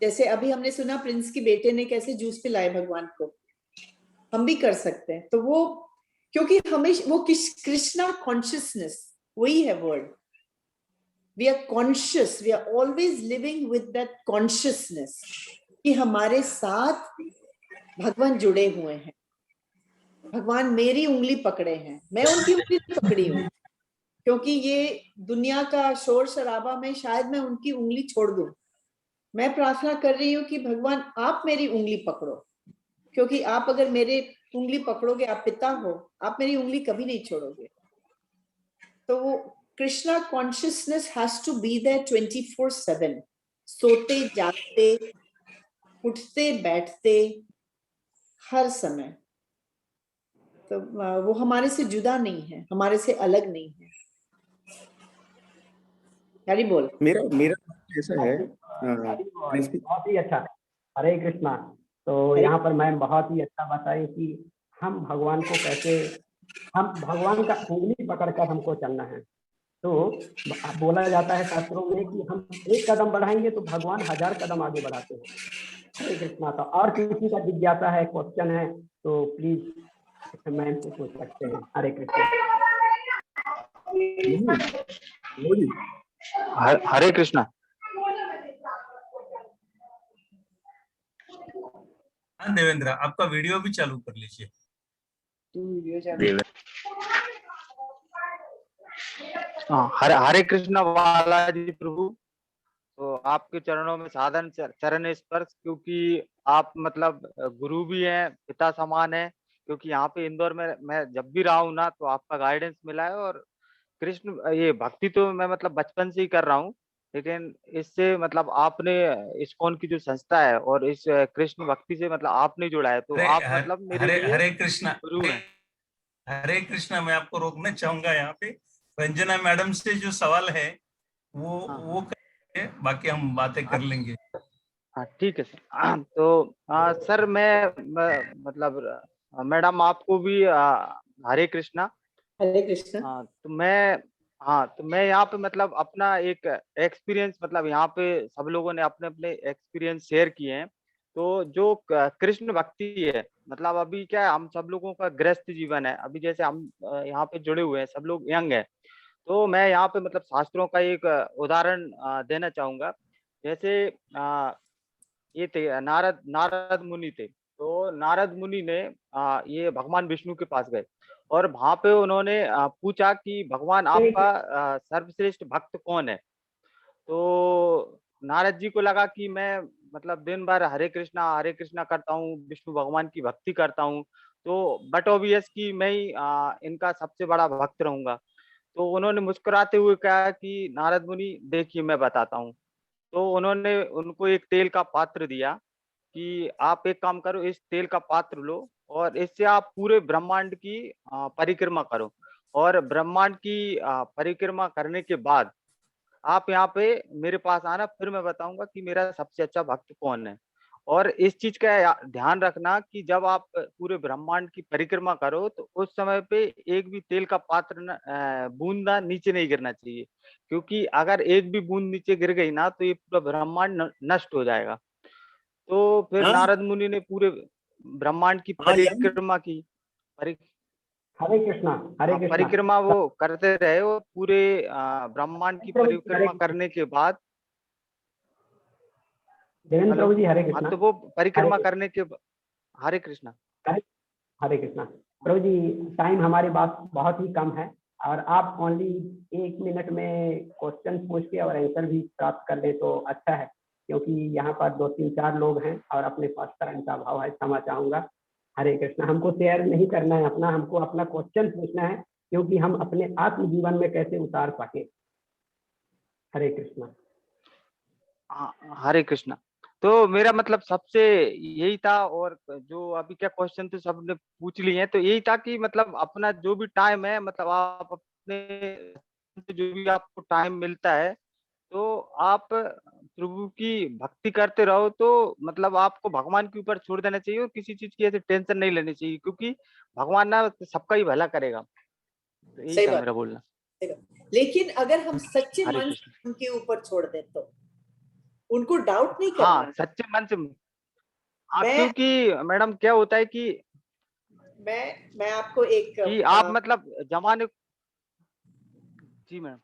जैसे अभी हमने सुना प्रिंस के बेटे ने कैसे जूस पिलाए भगवान को, हम भी कर सकते हैं। तो वो क्योंकि हमेशा वो कृष्णा कॉन्शियसनेस, वही है word. We are conscious, we are always living with that consciousness कि हमारे साथ भगवान जुड़े हुए हैं। भगवान मेरी उंगली पकड़े हैं, मैं उनकी उंगली नहीं पकड़ी हूँ, क्योंकि ये दुनिया का शोर शराबा में शायद मैं उनकी उंगली छोड़ दूं। मैं प्रार्थना कर रही हूँ कि भगवान आप मेरी उंगली पकड़ो, क्योंकि आप अगर मेरे उंगली पकड़ोगे, आप पिता हो, आप मेरी उंगली कभी नहीं छोड़ोगे। तो वो Krishna consciousness has to be there 24/7, सोते जागते उठते बैठते हर समय। तो वो हमारे से जुदा नहीं है, हमारे से अलग नहीं है। हरी बोल। मेरा मेरा ऐसा है बहुत ही अच्छा। हरे कृष्णा। तो हरे- यहाँ पर मैम बहुत ही अच्छा बताई कि हम भगवान को कैसे, हम भगवान का उंगली पकड़कर हमको चलना है। तो बोला जाता है शास्त्रों में कि हम एक कदम बढ़ाएंगे तो भगवान 1000 कदम आगे बढ़ाते हैं। हरे कृष्णा। तो और किसी का जिज्ञासा है, क्वेश्चन है, तो प्लीज मैम से पूछ सकते हैं। हरे कृष्णा। हरे कृष्णा। हाँ देवेंद्र, आपका वीडियो भी चालू कर लीजिए। हरे कृष्णा बालाजी प्रभु। तो आपके चरणों में साधन चरण स्पर्श, क्योंकि आप मतलब गुरु भी हैं, पिता समान है। क्योंकि यहाँ पे इंदौर में मैं जब भी रहा हूँ ना, तो आपका गाइडेंस मिला है। और कृष्ण ये भक्ति तो मैं मतलब बचपन से ही कर रहा हूँ, लेकिन इससे मतलब आपने इस्कॉन की जो संस्था है और इस कृष्ण भक्ति से मतलब आपने जुड़ा है, तो हरे आप मतलब मेरे हरे लिए हरे कृष्णा। गुरु हैं। हरे कृष्णा। मैं आपको रोकना चाहूंगा यहाँ पे। रंजना मैडम से जो सवाल है वो करेंगे, बाकी हम बातें कर लेंगे। हाँ ठीक है सर। तो सर मतलब मैडम आपको भी हरे कृष्णा। हरे कृष्णा। तो मैं यहाँ पे मतलब अपना एक एक्सपीरियंस, मतलब यहाँ पे सब लोगों ने अपने अपने एक्सपीरियंस शेयर किए हैं। तो जो कृष्ण भक्ति है, मतलब अभी क्या है, हम सब लोगों का गृहस्थ जीवन है। अभी जैसे हम यहाँ पे जुड़े हुए हैं, सब लोग यंग है। तो मैं यहाँ पे मतलब शास्त्रों का एक उदाहरण देना चाहूंगा। जैसे ये थे नारद नारद मुनि थे। तो नारद मुनि ने ये भगवान विष्णु के पास गए और वहां पे उन्होंने पूछा कि भगवान आपका सर्वश्रेष्ठ भक्त कौन है। तो नारद जी को लगा कि मैं मतलब दिन भर हरे कृष्णा करता हूँ, विष्णु भगवान की भक्ति करता हूँ, तो बट ऑब्वियस कि मैं ही इनका सबसे बड़ा भक्त रहूंगा। तो उन्होंने मुस्कुराते हुए कहा कि नारद मुनि देखिए मैं बताता हूँ। तो उन्होंने उनको एक तेल का पात्र दिया कि आप एक काम करो, इस तेल का पात्र लो और इससे आप पूरे ब्रह्मांड की परिक्रमा करो। और ब्रह्मांड की परिक्रमा करने के बाद आप यहाँ पे मेरे पास आना, फिर मैं बताऊंगा कि मेरा सबसे अच्छा भक्त कौन है। और इस चीज का ध्यान रखना कि जब आप पूरे ब्रह्मांड की परिक्रमा करो, तो उस समय पे एक भी तेल का पात्र बूंदा नीचे नहीं गिरना चाहिए, क्योंकि अगर एक भी बूंद नीचे गिर गई ना, तो ये पूरा ब्रह्मांड नष्ट हो जाएगा। तो फिर हाँ नारद मुनि ने पूरे ब्रह्मांड की हाँ यार। परिक्रमा की। हरे कृष्णा। हरे कृष्णा। परिक्रमा वो करते रहे और पूरे ब्रह्मांड की प्रभु जी, हरे परिक्रमा करने के बाद देवेंद्र हेलो। प्रभु जी, हरे हाँ कृष्णा। तो वो परिक्रमा हरे करने के हरे कृष्णा। हरे हरे कृष्णा। प्रभु जी, टाइम हमारे पास बहुत ही कम है और आप ओनली 1 मिनट में क्वेश्चन पूछ के और आंसर भी प्राप्त कर ले तो अच्छा है, क्योंकि यहाँ पर 2-3-4 लोग हैं और अपने पास तरह का भाव है। क्षमा चाहूंगा। हरे कृष्णा। हमको शेयर नहीं करना है अपना, हमको अपना क्वेश्चन पूछना है, क्योंकि हम अपने आत्म जीवन में कैसे उतार सके। हरे कृष्णा। हरे कृष्णा। तो मेरा मतलब सबसे यही था, और जो अभी क्या क्वेश्चन थे सबने पूछ लिए हैं, तो यही था कि मतलब अपना जो भी टाइम है, मतलब आप अपने जो भी आपको टाइम मिलता है, तो आप प्रभु की भक्ति करते रहो, तो मतलब आपको भगवान के ऊपर छोड़ देना चाहिए और किसी चीज की ऐसे टेंशन नहीं लेनी चाहिए, क्योंकि भगवान ना सबका ही भला करेगा। तो यही सही था बात, मेरा बोलना। सही बात। लेकिन अगर हम सच्चे हरे मन कृष्ण। से उनके ऊपर छोड़ दें तो उनको डाउट नहीं करना। हाँ, सच्चे मन से। हाँ, मैं क्योंकि मैडम क्या होता है कि मैं आपको एक आप मतलब जमाने, जी मैम,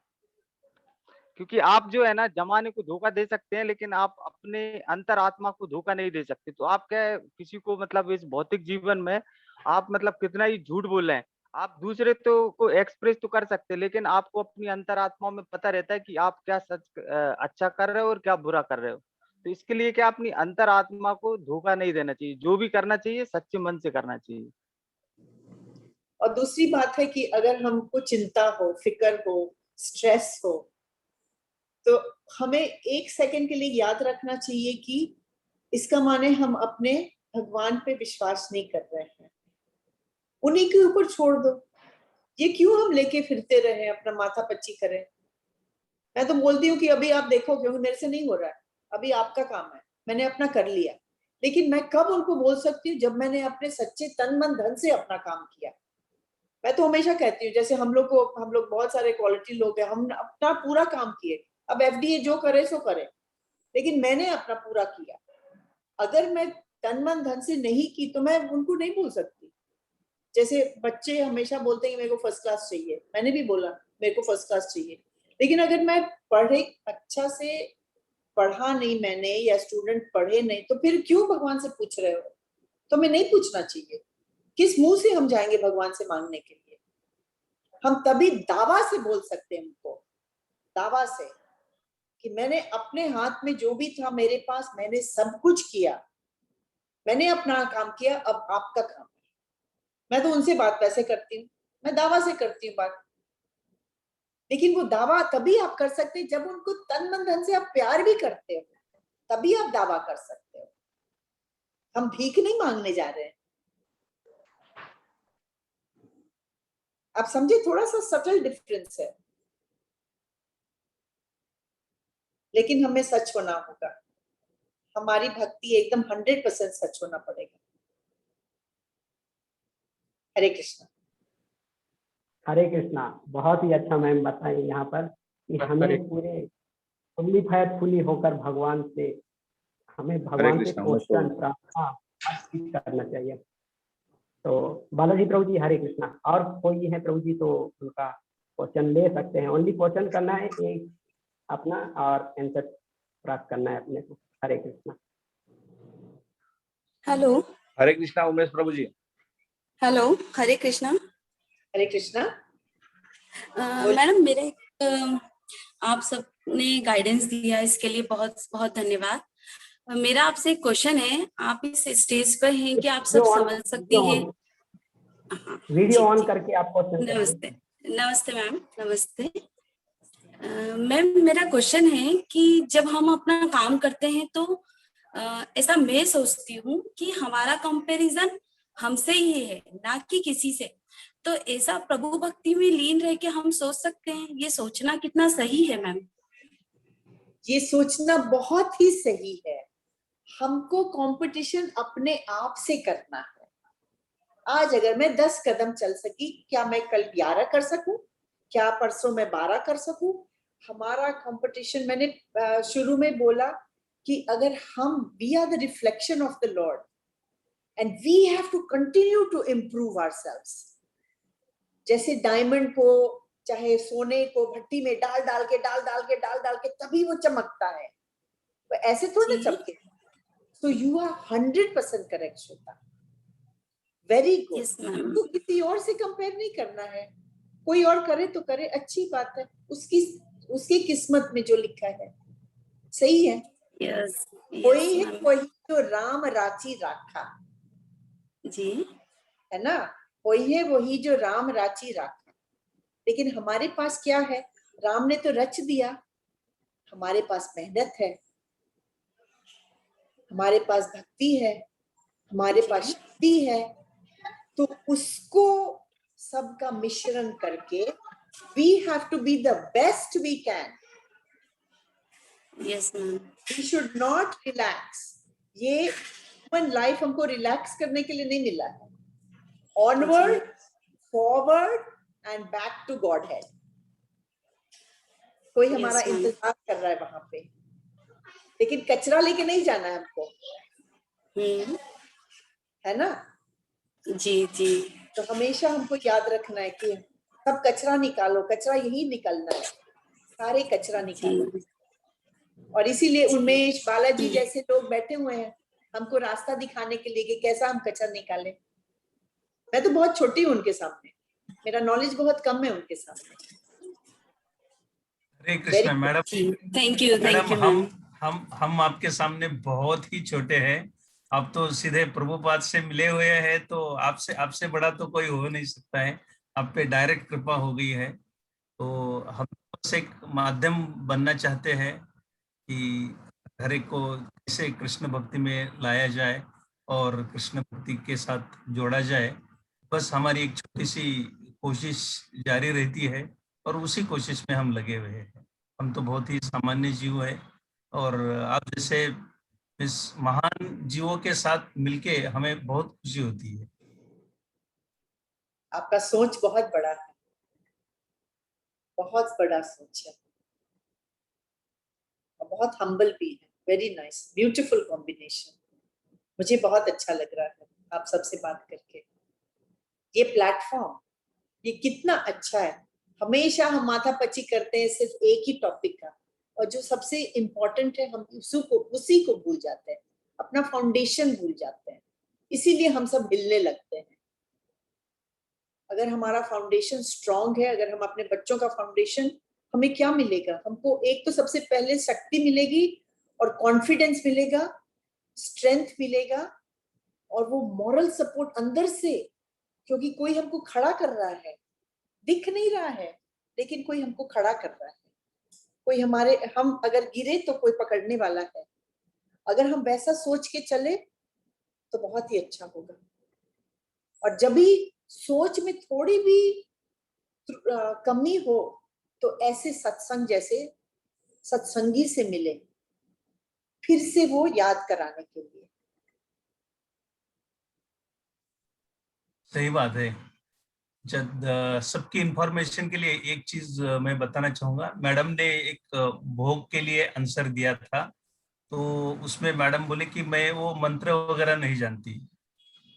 क्योंकि आप जो है ना जमाने को धोखा दे सकते हैं, लेकिन आप अपने अंतरात्मा को धोखा नहीं दे सकते। तो आप क्या है, किसी को मतलब इस भौतिक जीवन में आप मतलब कितना ही झूठ बोल रहे हैं, आप दूसरे तो को एक्सप्रेस तो कर सकते हैं, लेकिन आपको अपनी अंतरात्मा में पता रहता है कि आप क्या अच्छा कर रहे हो और क्या बुरा कर रहे हो। तो इसके लिए क्या अपनी अंतरात्मा को धोखा नहीं देना चाहिए, जो भी करना चाहिए सच्चे मन से करना चाहिए। और दूसरी बात है कि अगर हमको चिंता हो, फिक्र हो, स्ट्रेस हो, तो हमें एक सेकंड के लिए याद रखना चाहिए कि इसका माने हम अपने भगवान पे विश्वास नहीं कर रहे हैं, उन्हीं के ऊपर छोड़ दो। ये क्यों हम लेके फिरते रहे, अपना माथा पच्ची करें। मैं तो बोलती हूँ कि अभी आप देखो, क्योंकि मेरे से नहीं हो रहा है, अभी आपका काम है, मैंने अपना कर लिया। लेकिन मैं कब उनको बोल सकती हूँ, जब मैंने अपने सच्चे तन मन धन से अपना काम किया। मैं तो हमेशा कहती हूँ, जैसे हम लोग बहुत सारे क्वालिटी लोग हैं, हम अपना पूरा काम किए, अब एफडीए जो करे सो करे, लेकिन मैंने अपना पूरा किया। अगर मैं तन मन धन से नहीं की तो मैं उनको नहीं भूल सकती। जैसे बच्चे हमेशा बोलते हैं कि मेरे को फर्स्ट क्लास चाहिए, मैंने भी बोला मेरे को फर्स्ट क्लास चाहिए, लेकिन अगर मैं पढ़े अच्छा से पढ़ा नहीं मैंने, या स्टूडेंट पढ़े नहीं, तो फिर क्यों भगवान से पूछ रहे हो। तो मैं नहीं पूछना चाहिए। किस मुंह से हम जाएंगे भगवान से मांगने के लिए। हम तभी दावा से बोल सकते हैं उनको, दावा से, कि मैंने अपने हाथ में जो भी था मेरे पास, मैंने सब कुछ किया, मैंने अपना काम किया, अब आपका काम है। मैं तो उनसे बात वैसे करती हूँ, मैं दावा से करती हूँ बात। लेकिन वो दावा तभी आप कर सकते हैं जब उनको तन मन धन से आप प्यार भी करते हो, तभी आप दावा कर सकते हो। हम भीख नहीं मांगने जा रहे हैं। आप समझे, थोड़ा सा सटल डिफरेंस है, लेकिन हमें सच होना होगा। हमारी भक्ति एकदम 100% सच होना पड़ेगा। हरे कृष्णा। हरे कृष्णा। बहुत ही अच्छा मैम बताएं यहाँ पर कि हमें पूरे फुल्ली फायर फुल्ली होकर भगवान से, हमें भगवान से क्वेश्चन प्रार्थना बातचीत करना चाहिए। तो बालाजी प्रभु जी हरे कृष्णा। और कोई है प्रभु जी तो उनका क्वेश्चन ले सकते हैं। ओनली क्वेश्चन करना है एक अपना, और आंसर प्राप्त करना है अपने को। हरे कृष्णा। हेलो। हरे कृष्णा उमेश प्रभु जी। हेलो, हरे कृष्णा। हरे कृष्णा। मैडम, मेरे आप सबने गाइडेंस दिया, इसके लिए बहुत बहुत धन्यवाद। मेरा आपसे एक क्वेश्चन है। आप इस स्टेज पर हैं कि आप सब समझ सकती हैं? वीडियो ऑन करके आप क्वेश्चन करिए। नमस्ते, नमस्ते मैम, नमस्ते। मैम, मेरा क्वेश्चन है कि जब हम अपना काम करते हैं तो ऐसा मैं सोचती हूँ कि हमारा कंपैरिजन हमसे ही है, ना कि किसी से। तो ऐसा प्रभु भक्ति में लीन रह के हम सोच सकते हैं? ये सोचना कितना सही है मैम? ये सोचना बहुत ही सही है। हमको कंपटीशन अपने आप से करना है। आज अगर मैं 10 कदम चल सकी, क्या मैं कल 11 कर सकूं? क्या परसों मैं 12 कर सकूं? हमारा कंपटीशन, मैंने शुरू में बोला कि अगर हम, we are the reflection of the lord and we have to continue to improve ourselves. जैसे डायमंड को, चाहे सोने को भट्टी में डाल डाल के तभी वो चमकता है, तो ऐसे थोड़ा चमके। So you are 100% correct Shweta. Very good. तो किसी और से कंपेयर नहीं करना है। कोई और करे तो करे, अच्छी बात है, उसकी किस्मत में जो लिखा है सही है। कोई है वही जो राम राची राखा, जी है ना, कोई है वही जो राम राची राखा। लेकिन हमारे पास क्या है? राम ने तो रच दिया, हमारे पास मेहनत है, हमारे पास भक्ति है, हमारे पास शक्ति है। तो उसको सबका मिश्रण करके we have to be the best we can, yes ma'am. We should not relax. ये ह्यूमन लाइफ हमको रिलैक्स करने के लिए नहीं मिला है। Onward, forward and back to Godhead. कोई हमारा Yes, ma'am. इंतजार कर रहा है वहां पे, लेकिन कचरा लेके नहीं जाना है हमको, है ना? जी जी। तो हमेशा हमको याद रखना है कि सब कचरा निकालो, कचरा यही निकलना है, सारे कचरा निकालो। और इसीलिए उमेश, बालाजी जैसे लोग बैठे हुए हैं हमको रास्ता दिखाने के लिए कि कैसा हम कचरा निकालें। मैं तो बहुत छोटी हूँ उनके सामने, मेरा नॉलेज बहुत कम है उनके सामने। Hare Krishna madam. Thank you madam, हम आपके सामने बहुत ही छोटे हैं। आप तो सीधे प्रभुपाद से मिले हुए हैं, तो आपसे बड़ा तो कोई हो नहीं सकता है। आप पे डायरेक्ट कृपा हो गई है। तो हम बस एक माध्यम बनना चाहते हैं कि हर एक को कैसे कृष्ण भक्ति में लाया जाए और कृष्ण भक्ति के साथ जोड़ा जाए। बस हमारी एक छोटी सी कोशिश जारी रहती है और उसी कोशिश में हम लगे हुए हैं। हम तो बहुत ही सामान्य जीव है और आप जैसे इस महान जीवों के साथ मिलके हमें बहुत खुशी होती है। आपका सोच बहुत बड़ा है, बहुत बड़ा सोच है और बहुत हम्बल भी है। Very nice, beautiful combination. मुझे बहुत अच्छा लग रहा है आप सबसे बात करके। ये प्लेटफॉर्म ये कितना अच्छा है। हमेशा हम माथापच्ची करते हैं सिर्फ एक ही टॉपिक का, और जो सबसे इम्पोर्टेंट है हम उसी को भूल जाते हैं, अपना फाउंडेशन भूल जाते हैं। इसीलिए हम सब हिलने लगते हैं। अगर हमारा फाउंडेशन स्ट्रांग है, अगर हम अपने बच्चों का फाउंडेशन, हमें क्या मिलेगा? हमको एक तो सबसे पहले शक्ति मिलेगी और कॉन्फिडेंस मिलेगा, स्ट्रेंथ मिलेगा और वो मॉरल सपोर्ट अंदर से, क्योंकि कोई हमको खड़ा कर रहा है, दिख नहीं रहा है लेकिन कोई हमको खड़ा कर रहा है। कोई हम अगर गिरे तो कोई पकड़ने वाला है। अगर हम वैसा सोच के चले तो बहुत ही अच्छा होगा। और जब भी सोच में थोड़ी भी कमी हो तो ऐसे सत्संग जैसे सत्संगी से मिले, फिर से वो याद कराने के लिए। सही बात है। जब सबकी इंफॉर्मेशन के लिए एक चीज मैं बताना चाहूंगा। मैडम ने एक भोग के लिए आंसर दिया था, तो उसमें मैडम बोले कि मैं वो मंत्र वगैरह नहीं जानती।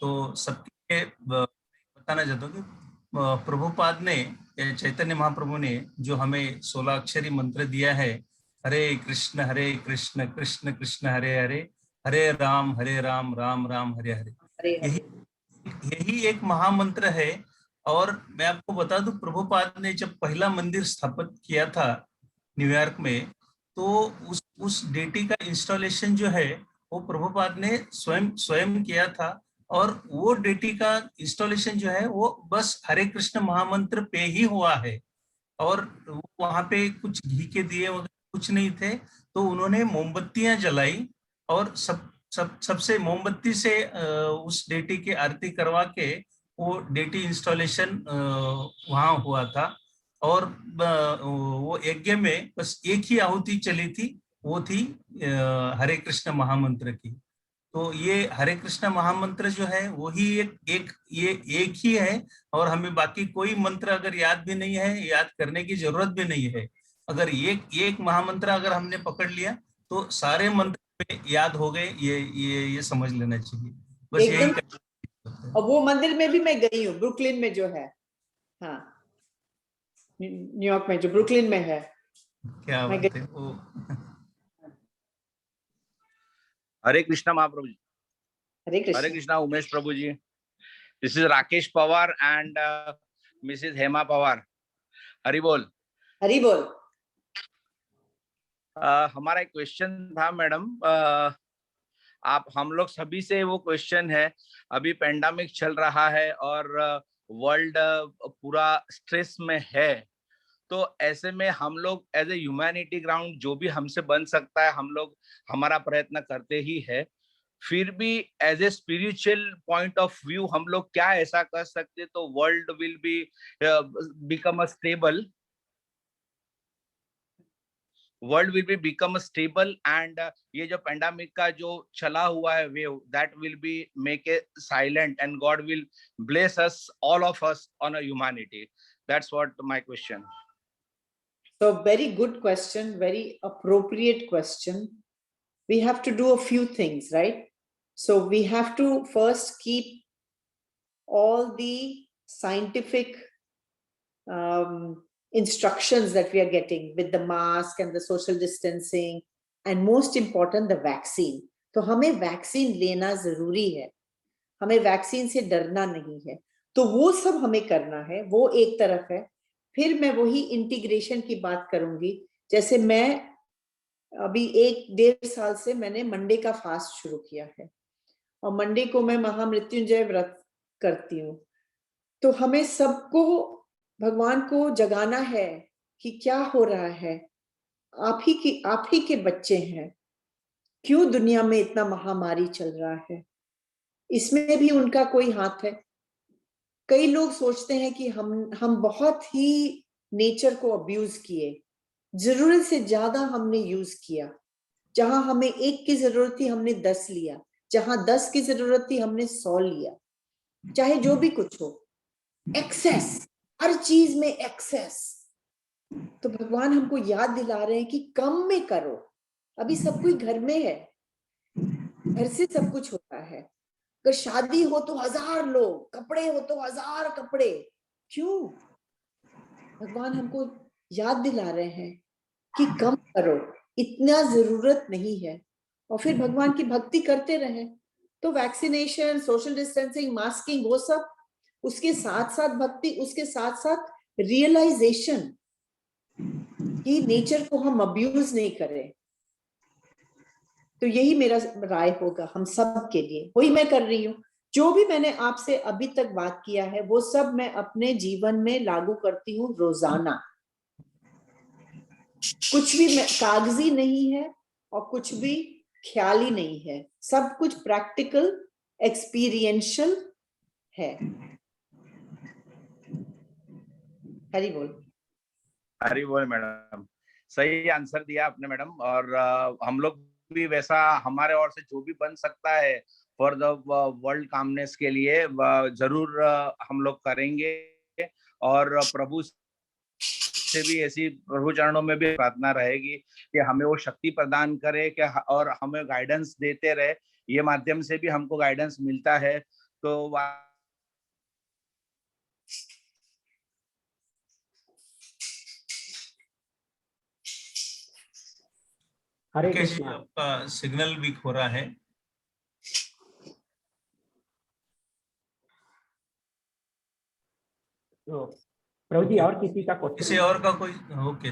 तो सबके बताना चाहता हूँ कि प्रभुपाद ने, चैतन्य महाप्रभु ने जो हमें 16 अक्षरी मंत्र दिया है, हरे कृष्ण कृष्ण कृष्ण हरे हरे, हरे राम राम राम हरे हरे, यही एक महामंत्र है। और मैं आपको बता दूं, प्रभुपाद ने जब पहला मंदिर स्थापित किया था न्यूयॉर्क में, तो उस डेटी का इंस्टॉलेशन जो है वो प्रभुपाद ने स्वयं किया था। और वो डेटी का इंस्टॉलेशन जो है वो बस हरे कृष्ण महामंत्र पे ही हुआ है। और वहां पे कुछ घी के दिए कुछ नहीं थे, तो उन्होंने मोमबत्तियां जलाई और सबसे मोमबत्ती से उस डेटी की आरती करवा के वो डेटी इंस्टॉलेशन वहां हुआ था। और वो यज्ञ में बस एक ही आहुति चली थी, वो थी हरे कृष्ण महामंत्र की। तो ये हरे कृष्ण महामंत्र जो है वही एक ही है। और हमें बाकी कोई मंत्र अगर याद भी नहीं है, याद करने की जरूरत भी नहीं है। अगर एक महामंत्र अगर हमने पकड़ लिया तो सारे मंत्र याद हो गए, ये समझ लेना चाहिए। बस यही। और वो मंदिर में भी मैं गई हूँ, ब्रुकलिन में जो है, हाँ, न्यूयॉर्क में जो ब्रुकलिन में है। क्या बात है वो। Hare Krishna Mahaprabhu ji. Hare Krishna Umesh Prabhu ji. This is Rakesh Pawar and Mrs Hema Pawar. Hari बोल। हरि बोल। हमारा एक क्वेश्चन था मैडम, आप हम लोग सभी से वो क्वेश्चन है, अभी पेंडेमिक चल रहा है और वर्ल्ड पूरा स्ट्रेस में है, तो ऐसे में हम लोग एज ए ह्यूमैनिटी ग्राउंड जो भी हमसे बन सकता है हम लोग हमारा प्रयत्न करते ही है। फिर भी as a spiritual point of view हम लोग क्या ऐसा कर सकते तो world will be become a stable, world will be become stable, and ये जो pandemic का जो चला हुआ है wave, that will be make it silent, and God will bless us, all of us, on a humanity. That's what my question. So very good question, very appropriate question. We have to do a few things, right? So we have to first keep all the scientific instructions that we are getting with the mask and the social distancing, and most important, the vaccine. तो हमें वैक्सीन लेना जरूरी है, हमें वैक्सीन से डरना नहीं है, तो वो सब हमें करना है, वो एक तरफ है। फिर मैं वही इंटीग्रेशन की बात करूंगी। जैसे मैं अभी 1-1.5 साल से मैंने मंडे का फास्ट शुरू किया है, और मंडे को मैं महामृत्युंजय व्रत करती हूँ। तो हमें सबको भगवान को जगाना है कि क्या हो रहा है, आप ही के बच्चे हैं, क्यों दुनिया में इतना महामारी चल रहा है, इसमें भी उनका कोई हाथ है। कई लोग सोचते हैं कि हम बहुत ही नेचर को अब्यूज किए, जरूरत से ज्यादा हमने यूज किया। जहां हमें 1 की जरूरत थी हमने 10 लिया, जहां 10 की जरूरत थी हमने 100 लिया। चाहे जो भी कुछ हो, एक्सेस, हर चीज में एक्सेस। तो भगवान हमको याद दिला रहे हैं कि कम में करो। अभी सब कोई घर में है, घर से सब कुछ होता है। अगर शादी हो तो 1000 लोग, कपड़े हो तो 1000 कपड़े, क्यों? भगवान हमको याद दिला रहे हैं कि कम करो, इतना जरूरत नहीं है। और फिर भगवान की भक्ति करते रहे। तो वैक्सीनेशन, सोशल डिस्टेंसिंग, मास्किंग, वो सब, उसके साथ साथ भक्ति, उसके साथ साथ रियलाइजेशन कि नेचर को हम अब्यूज नहीं करें। तो यही मेरा राय होगा हम सब के लिए, वही मैं कर रही हूँ। जो भी मैंने आपसे अभी तक बात किया है वो सब मैं अपने जीवन में लागू करती हूँ रोजाना। कुछ भी कागजी नहीं है और कुछ भी ख्याली नहीं है, सब कुछ प्रैक्टिकल एक्सपीरियंशियल है। हरि बोल। हरि बोल मैडम, सही आंसर दिया आपने मैडम। और हम लोग भी वैसा हमारे ओर से जो भी बन सकता है फॉर द वर्ल्ड कामनेस के लिए जरूर हम लोग करेंगे। और प्रभु से भी ऐसी प्रभु चरणों में भी प्रार्थना रहेगी कि हमें वो शक्ति प्रदान करे कि और हमें गाइडेंस देते रहे। ये माध्यम से भी हमको गाइडेंस मिलता है। तो हरे मुकेश जी, कृष्णा। आपका सिग्नल वीक हो रहा है। तो प्रभु जी और किसी का क्वेश्चन? किसी और का कोई? ओके,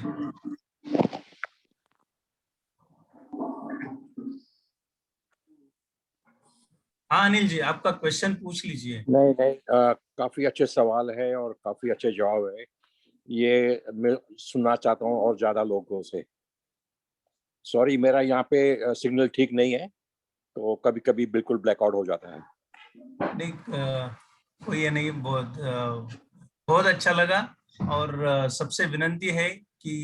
हाँ अनिल जी, आपका क्वेश्चन पूछ लीजिए। नहीं काफी अच्छे सवाल है और काफी अच्छे जवाब है। ये मैं सुनना चाहता हूँ और ज्यादा लोगों से। सॉरी, मेरा यहाँ पे सिग्नल ठीक नहीं है, तो कभी कभी बिल्कुल ब्लैकआउट हो जाता है। नहीं, कोई ये नहीं, बहुत अच्छा लगा। और सबसे विनंती है कि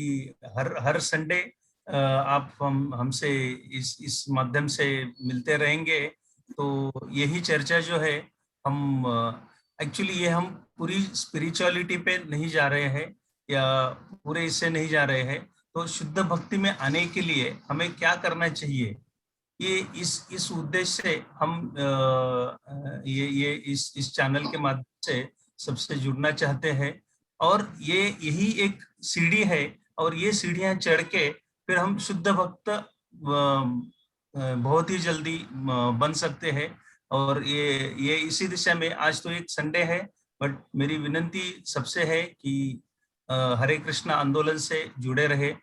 हर संडे आप हमसे इस माध्यम से मिलते रहेंगे। तो यही चर्चा जो है, हम एक्चुअली ये हम पूरी स्पिरिचुअलिटी पे नहीं जा रहे हैं या पूरे इससे नहीं जा रहे हैं। तो शुद्ध भक्ति में आने के लिए हमें क्या करना चाहिए, ये इस उद्देश्य से हम ये इस चैनल के माध्यम से सबसे जुड़ना चाहते हैं। और यही एक सीढ़ी है, और ये सीढ़ियां चढ़ के फिर हम शुद्ध भक्त बहुत ही जल्दी बन सकते हैं। और ये इसी दिशा में आज तो एक संडे है, बट मेरी विनंती सबसे है कि हरे कृष्णा आंदोलन से जुड़े रहे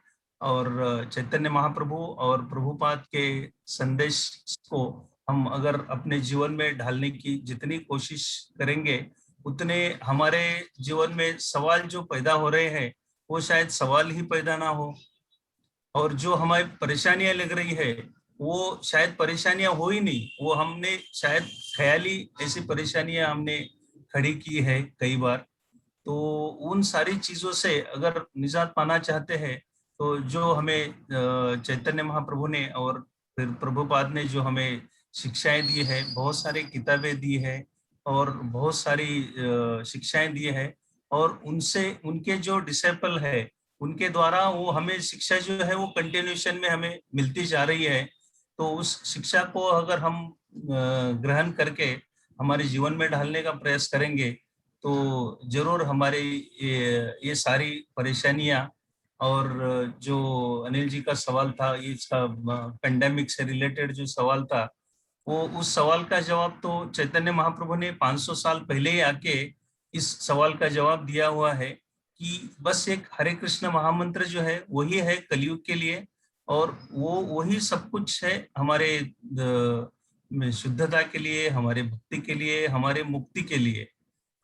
और चैतन्य महाप्रभु और प्रभुपाद के संदेश को हम अगर अपने जीवन में ढालने की जितनी कोशिश करेंगे, उतने हमारे जीवन में सवाल जो पैदा हो रहे हैं वो शायद सवाल ही पैदा ना हो, और जो हमारी परेशानियां लग रही है वो शायद परेशानियां हो ही नहीं, वो हमने शायद ख्याली ऐसी परेशानियां हमने खड़ी की है कई बार। तो उन सारी चीजों से अगर निजात पाना चाहते हैं तो जो हमें चैतन्य महाप्रभु ने और फिर प्रभुपाद ने जो हमें शिक्षाएं दी है, बहुत सारी किताबें दी है और बहुत सारी शिक्षाएं दी है, और उनसे उनके जो डिसेपल है उनके द्वारा वो हमें शिक्षा जो है वो कंटिन्यूशन में हमें मिलती जा रही है। तो उस शिक्षा को अगर हम ग्रहण करके हमारे जीवन में ढालने का प्रयास करेंगे तो जरूर हमारी ये सारी परेशानियां, और जो अनिल जी का सवाल था, ये इसका पेंडेमिक से रिलेटेड जो सवाल था, वो उस सवाल का जवाब तो चैतन्य महाप्रभु ने 500 साल पहले ही आके इस सवाल का जवाब दिया हुआ है कि बस एक हरे कृष्ण महामंत्र जो है वही है कलयुग के लिए, और वो वही सब कुछ है हमारे शुद्धता के लिए, हमारे भक्ति के लिए, हमारे मुक्ति के लिए,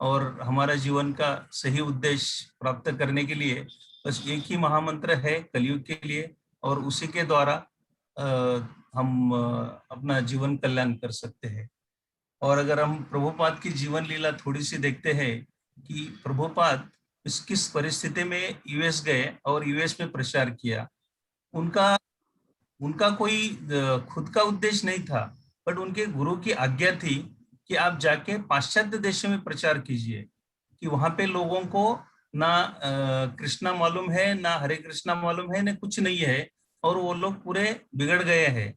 और हमारा जीवन का सही उद्देश्य प्राप्त करने के लिए बस एक ही महामंत्र है कलयुग के लिए, और उसी के द्वारा हम अपना जीवन कल्याण कर सकते हैं। और अगर हम प्रभुपाद की जीवन लीला थोड़ी सी देखते हैं कि प्रभुपाद किस परिस्थिति में यूएस गए और यूएस में प्रचार किया, उनका उनका कोई खुद का उद्देश्य नहीं था, बट उनके गुरु की आज्ञा थी कि आप जाके पाश्चात्य देशों में प्रचार कीजिए, कि वहां पे लोगों को ना कृष्णा मालूम है, ना हरे कृष्णा मालूम है, ना कुछ नहीं है, और वो लोग पूरे बिगड़ गए हैं।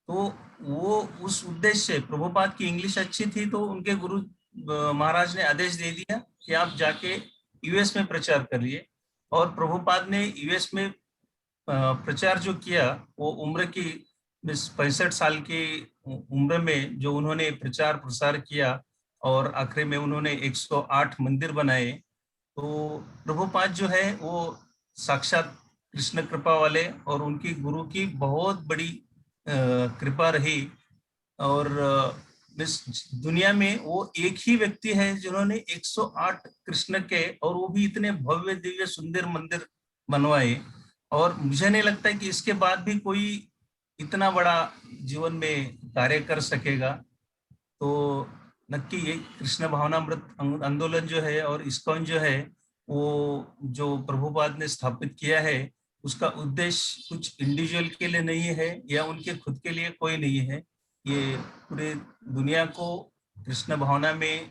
तो वो उस उद्देश्य से, प्रभुपाद की इंग्लिश अच्छी थी तो उनके गुरु महाराज ने आदेश दे दिया कि आप जाके यूएस में प्रचार करिए। और प्रभुपाद ने यूएस में प्रचार जो किया, वो उम्र की 65 साल की उम्र में जो उन्होंने प्रचार प्रसार किया, और आखिर में उन्होंने 108 मंदिर बनाए। तो प्रभुपाद जो है वो साक्षात कृष्ण कृपा वाले, और उनकी गुरु की बहुत बड़ी कृपा रही। और इस दुनिया में वो एक ही व्यक्ति है जिन्होंने 108 कृष्ण के, और वो भी इतने भव्य दिव्य सुंदर मंदिर बनवाए। और मुझे नहीं लगता कि इसके बाद भी कोई इतना बड़ा जीवन में कार्य कर सकेगा। तो नक्की ये कृष्ण भावनामृत आंदोलन जो है और इस्कॉन जो है, वो जो प्रभुपाद ने स्थापित किया है, उसका उद्देश्य कुछ इंडिविजुअल के लिए नहीं है या उनके खुद के लिए कोई नहीं है। ये पूरे दुनिया को कृष्ण भावना में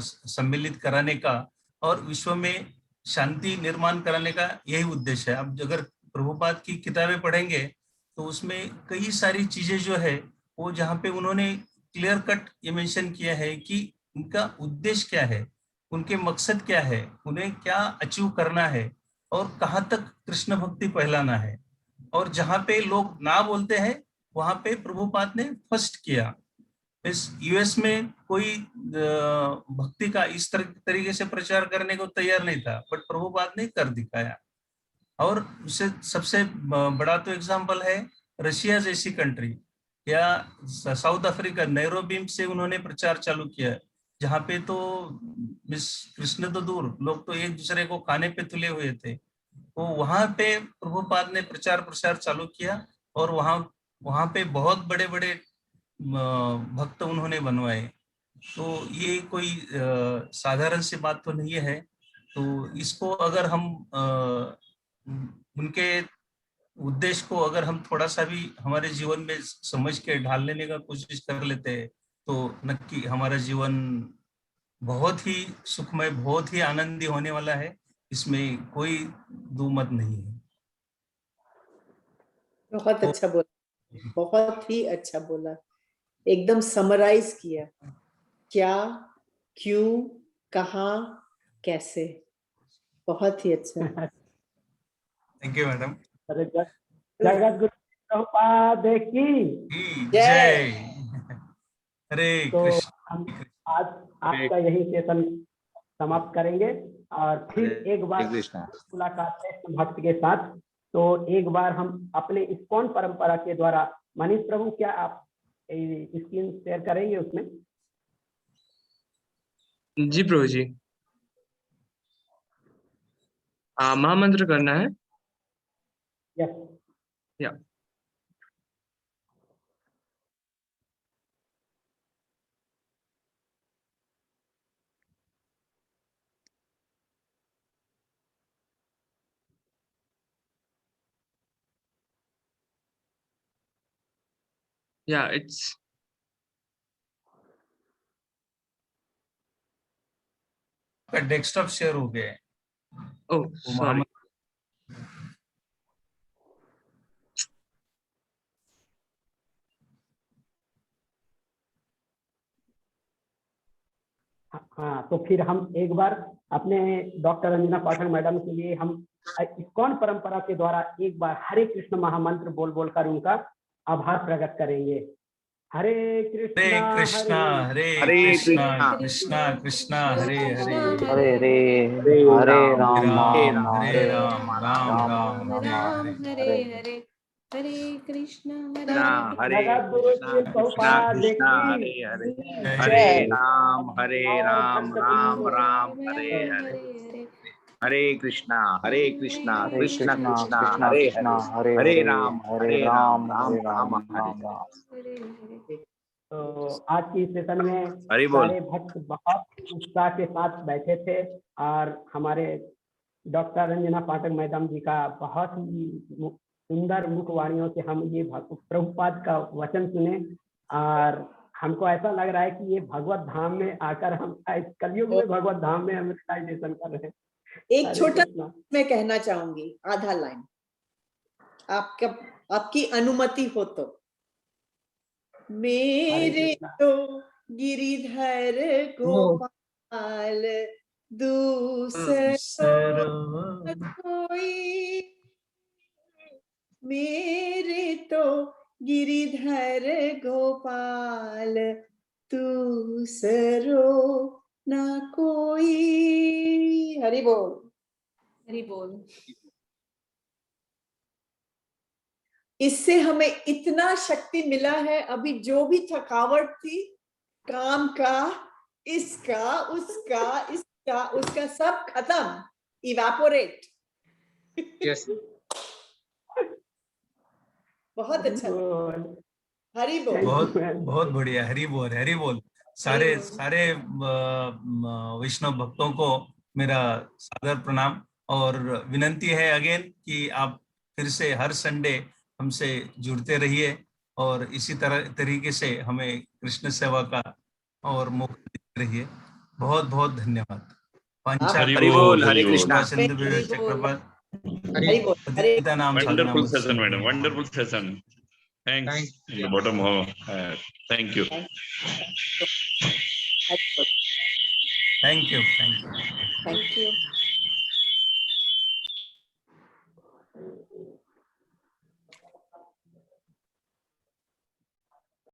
सम्मिलित कराने का और विश्व में शांति निर्माण कराने का यही उद्देश्य है। अब अगर प्रभुपाद की किताबें पढ़ेंगे तो उसमें कई सारी चीजें जो है वो, जहाँ पे उन्होंने क्लियर कट ये मेंशन किया है कि उनका उद्देश्य क्या है, उनके मकसद क्या है, उन्हें क्या अचीव करना है, और कहाँ तक कृष्ण भक्ति फैलाना है। और जहाँ पे लोग ना बोलते हैं वहां पे प्रभुपाद ने फर्स्ट किया। इस यूएस में कोई भक्ति का इस तरीके से प्रचार करने को तैयार नहीं था, बट प्रभुपाद ने कर दिखाया। और उससे सबसे बड़ा तो एग्जाम्पल है रशिया जैसी कंट्री, या साउथ अफ्रीका नैरोबी से उन्होंने प्रचार चालू किया, जहाँ पे तो मिस कृष्ण तो दूर, लोग तो एक दूसरे को खाने पे तुले हुए थे। तो वहां पे प्रभुपाद ने प्रचार प्रसार चालू किया, और वहां वहां पे बहुत बड़े बड़े भक्त उन्होंने बनवाए। तो ये कोई साधारण सी बात तो नहीं है। तो इसको अगर हम उनके उद्देश्य को अगर हम थोड़ा सा भी हमारे जीवन में समझ के ढाल लेने का कोशिश कर लेते हैं तो नक्की हमारा जीवन बहुत ही सुखमय, बहुत ही आनंदी होने वाला है, इसमें कोई दो मत नहीं है। बहुत अच्छा बोला, बहुत ही अच्छा बोला, एकदम समराइज किया, क्या, क्यों, कहाँ, कैसे, बहुत ही अच्छा। Thank you madam. Jagat Guru Prabhupada की जय। हरे तो कृष्ण। हम आज का यही सेशन समाप्त करेंगे, और फिर एक बार मुलाकात है भक्त के साथ। तो एक बार हम अपने इस्कॉन परंपरा के द्वारा, मनीष प्रभु क्या आप स्क्रीन शेयर करेंगे उसमें? जी प्रभु जी। महामंत्र करना है। यस। या Yeah, it's डेस्कटॉप शेयर हो गया है। oh वो sorry. मोहम्मद हाँ, तो फिर हम एक बार अपने डॉक्टर रंजना पाठक मैडम के लिए हम इस्कॉन परंपरा के द्वारा एक बार हरे कृष्ण महामंत्र बोल बोलकर उनका आभार प्रकट करेंगे। हरे कृष्णा हरे हरे कृष्णा कृष्णा कृष्णा कृष्णा हरे हरे हरे हरे हरे राम राम राम हरे हरे राम राम राम हरे राम हरे। हरे हरे हरे कृष्ण हरे जगत गुरु कृष्णा श्री कृष्णा प्रभुपाद कृष्णा की हरे हरे जय। हरे राम राम और राम हरे हरे हरे कृष्णा कृष्णा हरे कृष्णा कृष्णा कृष्णा कृष्णा हरे कृष्णा हरे हरे हरे हरे राम राम राम हरे राम राम। तो आज की सेशन में हरि बोल। सारे भक्त बहुत उत्साह के साथ बैठे थे और हमारे डॉक्टर रंजना पाठक मैडम जी का बहुत ही सुंदर मुखवाणियों से हम ये प्रभुपाद का वचन सुने और हमको ऐसा लग रहा है कि ये भगवत धाम में आकर हम कलयुग में भगवत धाम में हम रियलाइजेशन कर रहे हैं। एक हरे छोटा कृष्णा। मैं कहना चाहूंगी, आधा लाइन आपकी अनुमति हो तो। मेरे तो गिरिधर गोपाल दूसरो कोई, मेरे तो गिरिधर गोपाल दूसरो ना कोई। हरि बोल। हरि बोल। इससे हमें इतना शक्ति मिला है, अभी जो भी थकावट थी काम का, इसका उसका इसका उसका सब खत्म, इवेपोरेट। Yes. बहुत अच्छा हरि बोल। बहुत बहुत बढ़िया। हरि बोल हरि बोल। सारे सारे वैष्णव भक्तों को मेरा सादर प्रणाम और विनंती है अगेन कि आप फिर से हर संडे हमसे जुड़ते रहिए और इसी तरीके से हमें कृष्ण सेवा का और मौका देते रहिए। बहुत बहुत धन्यवाद। हरि बोल। हरे कृष्णा। हरि बोल। हरे नाम साधना Wonderful session, madam. Wonderful session. Thanks. In the bottom of thank you. Thank you. Thank you.